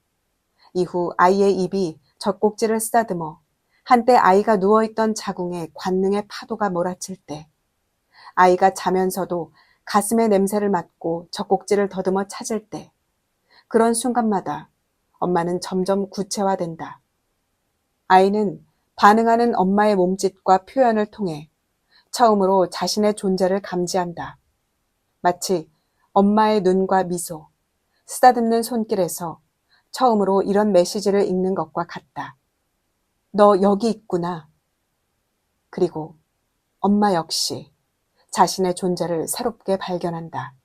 이후 아이의 입이 젖꼭지를 쓰다듬어 한때 아이가 누워있던 자궁에 관능의 파도가 몰아칠 때 아이가 자면서도 가슴의 냄새를 맡고 젖꼭지를 더듬어 찾을 때 그런 순간마다 엄마는 점점 구체화된다. 아이는 반응하는 엄마의 몸짓과 표현을 통해 처음으로 자신의 존재를 감지한다. 마치 엄마의 눈과 미소, 쓰다듬는 손길에서 처음으로 이런 메시지를 읽는 것과 같다. 너 여기 있구나. 그리고 엄마 역시 자신의 존재를 새롭게 발견한다.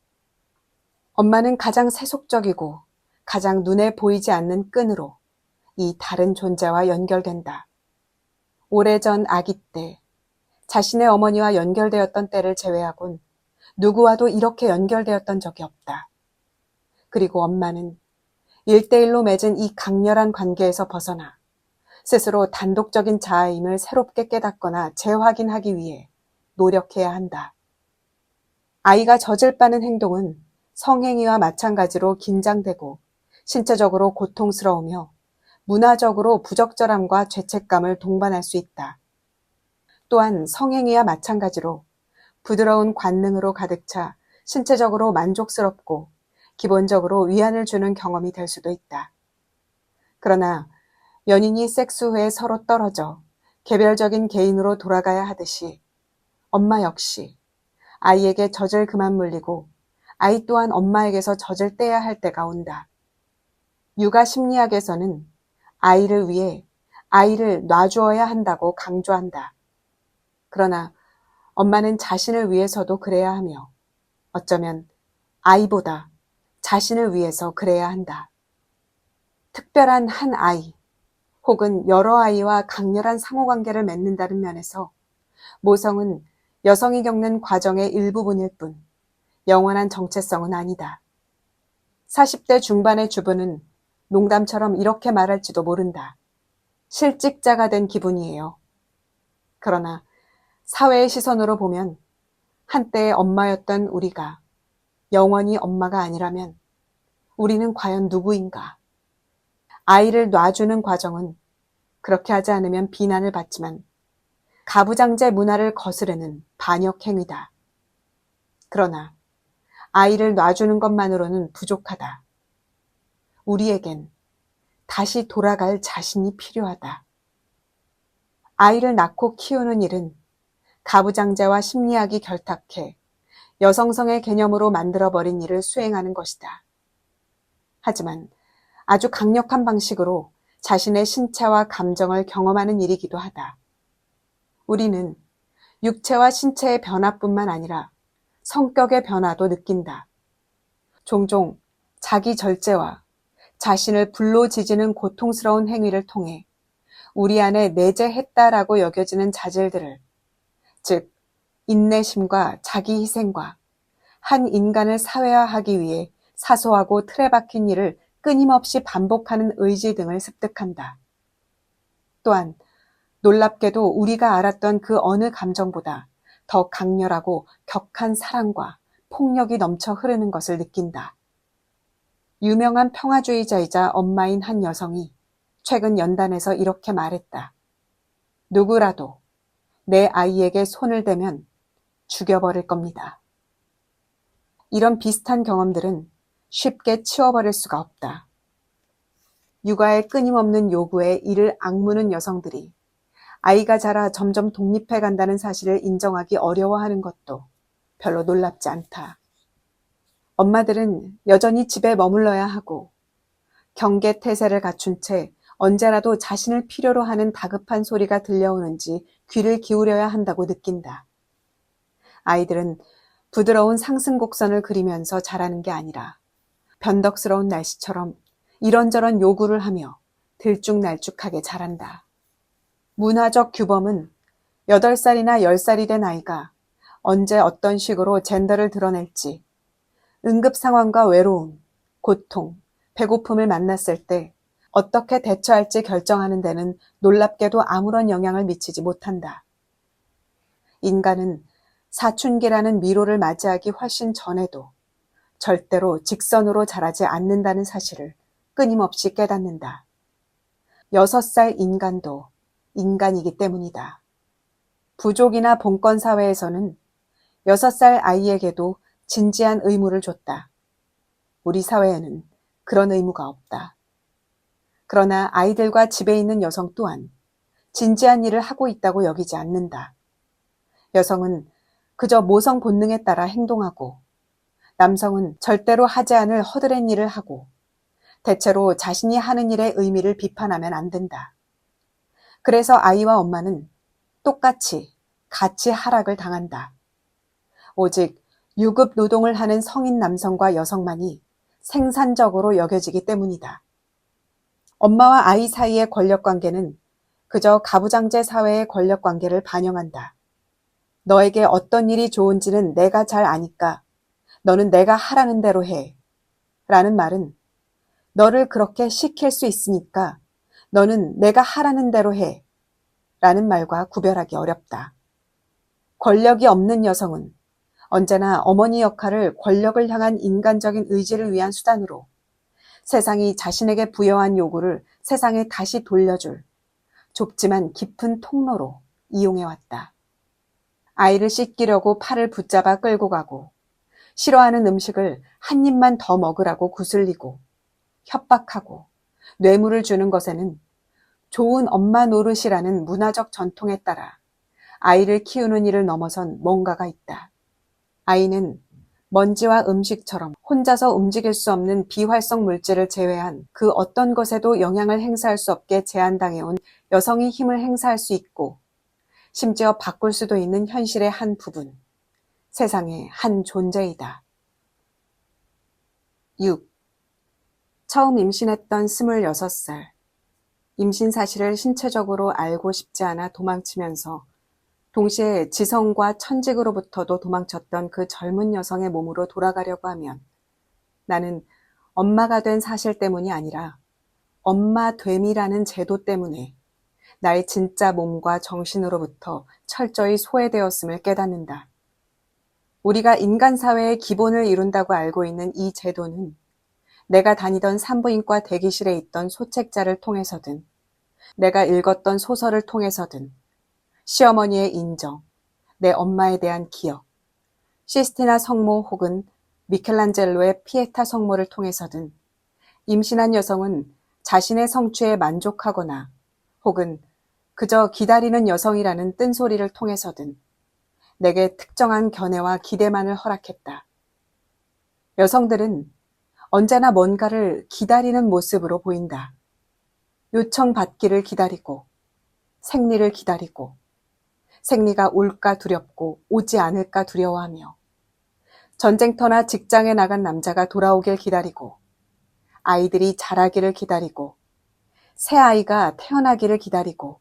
엄마는 가장 세속적이고 가장 눈에 보이지 않는 끈으로 이 다른 존재와 연결된다. 오래전 아기 때, 자신의 어머니와 연결되었던 때를 제외하곤 누구와도 이렇게 연결되었던 적이 없다. 그리고 엄마는 1대1로 맺은 이 강렬한 관계에서 벗어나 스스로 단독적인 자아임을 새롭게 깨닫거나 재확인하기 위해 노력해야 한다. 아이가 젖을 빠는 행동은 성행위와 마찬가지로 긴장되고 신체적으로 고통스러우며 문화적으로 부적절함과 죄책감을 동반할 수 있다. 또한 성행위와 마찬가지로 부드러운 관능으로 가득 차 신체적으로 만족스럽고 기본적으로 위안을 주는 경험이 될 수도 있다. 그러나 연인이 섹스 후에 서로 떨어져 개별적인 개인으로 돌아가야 하듯이 엄마 역시 아이에게 젖을 그만 물리고 아이 또한 엄마에게서 젖을 떼야 할 때가 온다. 육아 심리학에서는 아이를 위해 아이를 놔주어야 한다고 강조한다. 그러나 엄마는 자신을 위해서도 그래야 하며 어쩌면 아이보다 자신을 위해서 그래야 한다. 특별한 한 아이 혹은 여러 아이와 강렬한 상호관계를 맺는다는 면에서 모성은 여성이 겪는 과정의 일부분일 뿐 영원한 정체성은 아니다. 40대 중반의 주부는 농담처럼 이렇게 말할지도 모른다. 실직자가 된 기분이에요. 그러나 사회의 시선으로 보면 한때의 엄마였던 우리가 영원히 엄마가 아니라면 우리는 과연 누구인가? 아이를 놔주는 과정은 그렇게 하지 않으면 비난을 받지만 가부장제 문화를 거스르는 반역 행위다. 그러나 아이를 놔주는 것만으로는 부족하다. 우리에겐 다시 돌아갈 자신이 필요하다. 아이를 낳고 키우는 일은 가부장제와 심리학이 결탁해 여성성의 개념으로 만들어버린 일을 수행하는 것이다. 하지만 아주 강력한 방식으로 자신의 신체와 감정을 경험하는 일이기도 하다. 우리는 육체와 신체의 변화뿐만 아니라 성격의 변화도 느낀다. 종종 자기 절제와 자신을 불로지지는 고통스러운 행위를 통해 우리 안에 내재했다라고 여겨지는 자질들을, 즉 인내심과 자기 희생과 한 인간을 사회화하기 위해 사소하고 틀에 박힌 일을 끊임없이 반복하는 의지 등을 습득한다. 또한 놀랍게도 우리가 알았던 그 어느 감정보다 더 강렬하고 격한 사랑과 폭력이 넘쳐 흐르는 것을 느낀다. 유명한 평화주의자이자 엄마인 한 여성이 최근 연단에서 이렇게 말했다. 누구라도 내 아이에게 손을 대면 죽여버릴 겁니다. 이런 비슷한 경험들은 쉽게 치워버릴 수가 없다. 육아의 끊임없는 요구에 이를 악무는 여성들이 아이가 자라 점점 독립해 간다는 사실을 인정하기 어려워하는 것도 별로 놀랍지 않다. 엄마들은 여전히 집에 머물러야 하고 경계태세를 갖춘 채 언제라도 자신을 필요로 하는 다급한 소리가 들려오는지 귀를 기울여야 한다고 느낀다. 아이들은 부드러운 상승곡선을 그리면서 자라는 게 아니라 변덕스러운 날씨처럼 이런저런 요구를 하며 들쭉날쭉하게 자란다. 문화적 규범은 8살이나 10살이 된 아이가 언제 어떤 식으로 젠더를 드러낼지, 응급 상황과 외로움, 고통, 배고픔을 만났을 때 어떻게 대처할지 결정하는 데는 놀랍게도 아무런 영향을 미치지 못한다. 인간은 사춘기라는 미로를 맞이하기 훨씬 전에도 절대로 직선으로 자라지 않는다는 사실을 끊임없이 깨닫는다. 6살 인간도 인간이기 때문이다. 부족이나 봉건 사회에서는 6살 아이에게도 진지한 의무를 줬다. 우리 사회에는 그런 의무가 없다. 그러나 아이들과 집에 있는 여성 또한 진지한 일을 하고 있다고 여기지 않는다. 여성은 그저 모성 본능에 따라 행동하고 남성은 절대로 하지 않을 허드렛 일을 하고 대체로 자신이 하는 일의 의미를 비판하면 안 된다. 그래서 아이와 엄마는 똑같이 같이 하락을 당한다. 오직 유급 노동을 하는 성인 남성과 여성만이 생산적으로 여겨지기 때문이다. 엄마와 아이 사이의 권력관계는 그저 가부장제 사회의 권력관계를 반영한다. 너에게 어떤 일이 좋은지는 내가 잘 아니까 너는 내가 하라는 대로 해. 라는 말은 너를 그렇게 시킬 수 있으니까 너는 내가 하라는 대로 해. 라는 말과 구별하기 어렵다. 권력이 없는 여성은 언제나 어머니 역할을 권력을 향한 인간적인 의지를 위한 수단으로 세상이 자신에게 부여한 요구를 세상에 다시 돌려줄 좁지만 깊은 통로로 이용해왔다. 아이를 씻기려고 팔을 붙잡아 끌고 가고 싫어하는 음식을 한 입만 더 먹으라고 구슬리고 협박하고 뇌물을 주는 것에는 좋은 엄마 노릇이라는 문화적 전통에 따라 아이를 키우는 일을 넘어선 뭔가가 있다. 아이는 먼지와 음식처럼 혼자서 움직일 수 없는 비활성 물질을 제외한 그 어떤 것에도 영향을 행사할 수 없게 제한당해온 여성이 힘을 행사할 수 있고 심지어 바꿀 수도 있는 현실의 한 부분, 세상의 한 존재이다. 6. 처음 임신했던 26살. 임신 사실을 신체적으로 알고 싶지 않아 도망치면서 동시에 지성과 천직으로부터도 도망쳤던 그 젊은 여성의 몸으로 돌아가려고 하면 나는 엄마가 된 사실 때문이 아니라 엄마됨이라는 제도 때문에 나의 진짜 몸과 정신으로부터 철저히 소외되었음을 깨닫는다. 우리가 인간 사회의 기본을 이룬다고 알고 있는 이 제도는 내가 다니던 산부인과 대기실에 있던 소책자를 통해서든 내가 읽었던 소설을 통해서든 시어머니의 인정, 내 엄마에 대한 기억, 시스티나 성모 혹은 미켈란젤로의 피에타 성모를 통해서든 임신한 여성은 자신의 성취에 만족하거나 혹은 그저 기다리는 여성이라는 뜬소리를 통해서든 내게 특정한 견해와 기대만을 허락했다. 여성들은 언제나 뭔가를 기다리는 모습으로 보인다. 요청받기를 기다리고, 생리를 기다리고, 생리가 올까 두렵고 오지 않을까 두려워하며, 전쟁터나 직장에 나간 남자가 돌아오길 기다리고, 아이들이 자라기를 기다리고, 새 아이가 태어나기를 기다리고,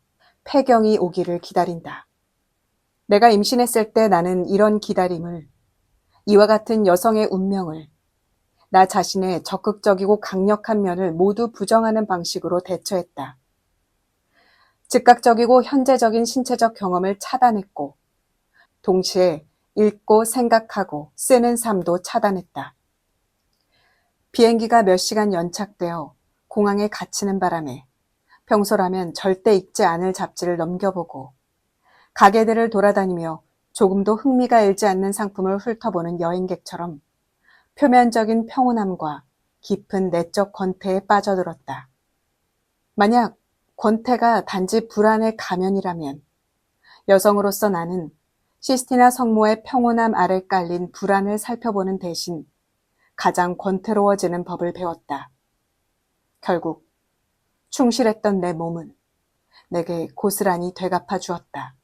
폐경이 오기를 기다린다. 내가 임신했을 때 나는 이런 기다림을, 이와 같은 여성의 운명을 나 자신의 적극적이고 강력한 면을 모두 부정하는 방식으로 대처했다. 즉각적이고 현재적인 신체적 경험을 차단했고, 동시에 읽고 생각하고 쓰는 삶도 차단했다. 비행기가 몇 시간 연착되어 공항에 갇히는 바람에 평소라면 절대 읽지 않을 잡지를 넘겨보고 가게들을 돌아다니며 조금도 흥미가 일지 않는 상품을 훑어보는 여행객처럼 표면적인 평온함과 깊은 내적 권태에 빠져들었다. 만약 권태가 단지 불안의 가면이라면 여성으로서 나는 시스티나 성모의 평온함 아래 깔린 불안을 살펴보는 대신 가장 권태로워지는 법을 배웠다. 결국 충실했던 내 몸은 내게 고스란히 되갚아 주었다.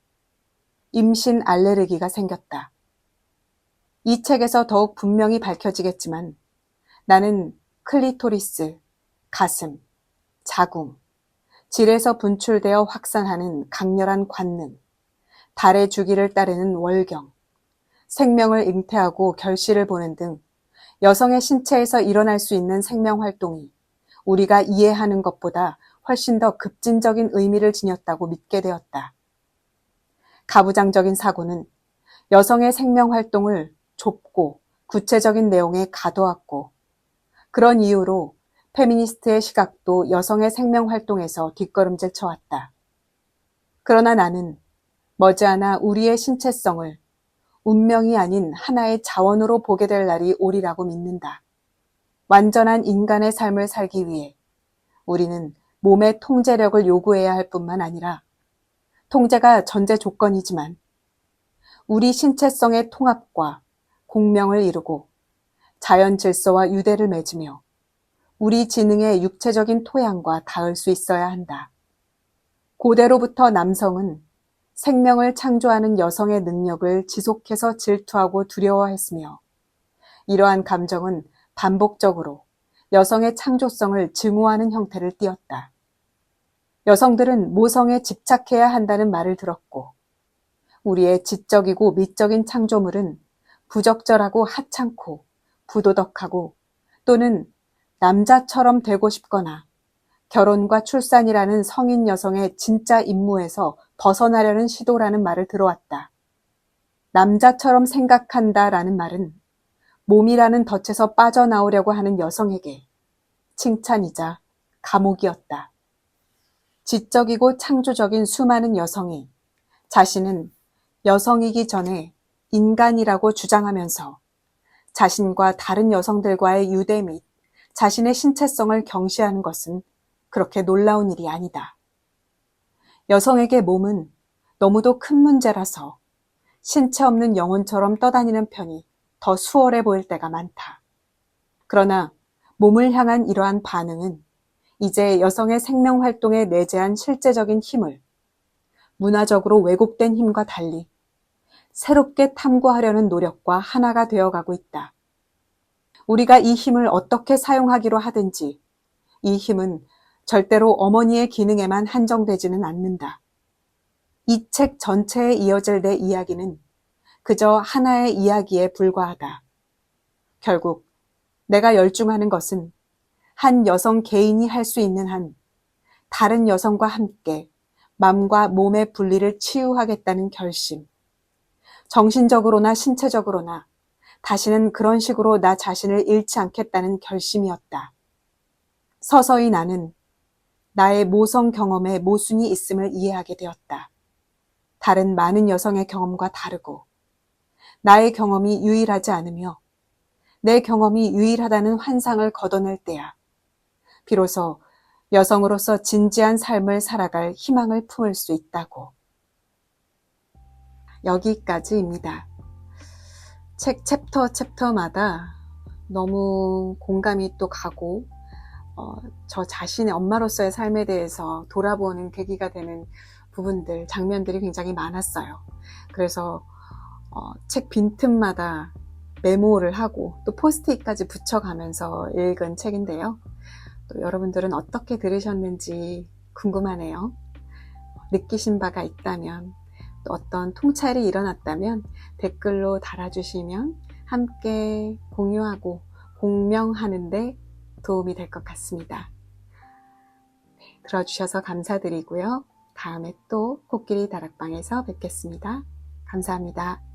임신 알레르기가 생겼다. 이 책에서 더욱 분명히 밝혀지겠지만 나는 클리토리스, 가슴, 자궁, 질에서 분출되어 확산하는 강렬한 관능, 달의 주기를 따르는 월경, 생명을 잉태하고 결실을 보는 등 여성의 신체에서 일어날 수 있는 생명활동이 우리가 이해하는 것보다 훨씬 더 급진적인 의미를 지녔다고 믿게 되었다. 가부장적인 사고는 여성의 생명활동을 좁고 구체적인 내용에 가둬왔고 그런 이유로 페미니스트의 시각도 여성의 생명활동에서 뒷걸음질 쳐왔다. 그러나 나는 머지않아 우리의 신체성을 운명이 아닌 하나의 자원으로 보게 될 날이 오리라고 믿는다. 완전한 인간의 삶을 살기 위해 우리는 몸의 통제력을 요구해야 할 뿐만 아니라 통제가 전제 조건이지만 우리 신체성의 통합과 공명을 이루고 자연 질서와 유대를 맺으며 우리 지능의 육체적인 토양과 닿을 수 있어야 한다. 고대로부터 남성은 생명을 창조하는 여성의 능력을 지속해서 질투하고 두려워했으며 이러한 감정은 반복적으로 여성의 창조성을 증오하는 형태를 띠었다. 여성들은 모성에 집착해야 한다는 말을 들었고 우리의 지적이고 미적인 창조물은 부적절하고 하찮고 부도덕하고 또는 남자처럼 되고 싶거나 결혼과 출산이라는 성인 여성의 진짜 임무에서 벗어나려는 시도라는 말을 들어왔다. 남자처럼 생각한다라는 말은 몸이라는 덫에서 빠져나오려고 하는 여성에게 칭찬이자 감옥이었다. 지적이고 창조적인 수많은 여성이 자신은 여성이기 전에 인간이라고 주장하면서 자신과 다른 여성들과의 유대 및 자신의 신체성을 경시하는 것은 그렇게 놀라운 일이 아니다. 여성에게 몸은 너무도 큰 문제라서 신체 없는 영혼처럼 떠다니는 편이 더 수월해 보일 때가 많다. 그러나 몸을 향한 이러한 반응은 이제 여성의 생명활동에 내재한 실제적인 힘을 문화적으로 왜곡된 힘과 달리 새롭게 탐구하려는 노력과 하나가 되어가고 있다. 우리가 이 힘을 어떻게 사용하기로 하든지 이 힘은 절대로 어머니의 기능에만 한정되지는 않는다. 이 책 전체에 이어질 내 이야기는 그저 하나의 이야기에 불과하다. 결국 내가 열중하는 것은 한 여성 개인이 할 수 있는 한 다른 여성과 함께 맘과 몸의 분리를 치유하겠다는 결심. 정신적으로나 신체적으로나 다시는 그런 식으로 나 자신을 잃지 않겠다는 결심이었다. 서서히 나는 나의 모성 경험에 모순이 있음을 이해하게 되었다. 다른 많은 여성의 경험과 다르고 나의 경험이 유일하지 않으며 내 경험이 유일하다는 환상을 걷어낼 때야 비로소 여성으로서 진지한 삶을 살아갈 희망을 품을 수 있다고. 여기까지입니다. 책 챕터마다 너무 공감이 또 가고 저 자신의 엄마로서의 삶에 대해서 돌아보는 계기가 되는 부분들, 장면들이 굉장히 많았어요. 그래서 책 빈틈마다 메모를 하고 또 포스트잇까지 붙여가면서 읽은 책인데요. 또 여러분들은 어떻게 들으셨는지 궁금하네요. 느끼신 바가 있다면 또 어떤 통찰이 일어났다면 댓글로 달아주시면 함께 공유하고 공명하는데 도움이 될 것 같습니다. 들어주셔서 감사드리고요. 다음에 또 코끼리 다락방에서 뵙겠습니다. 감사합니다.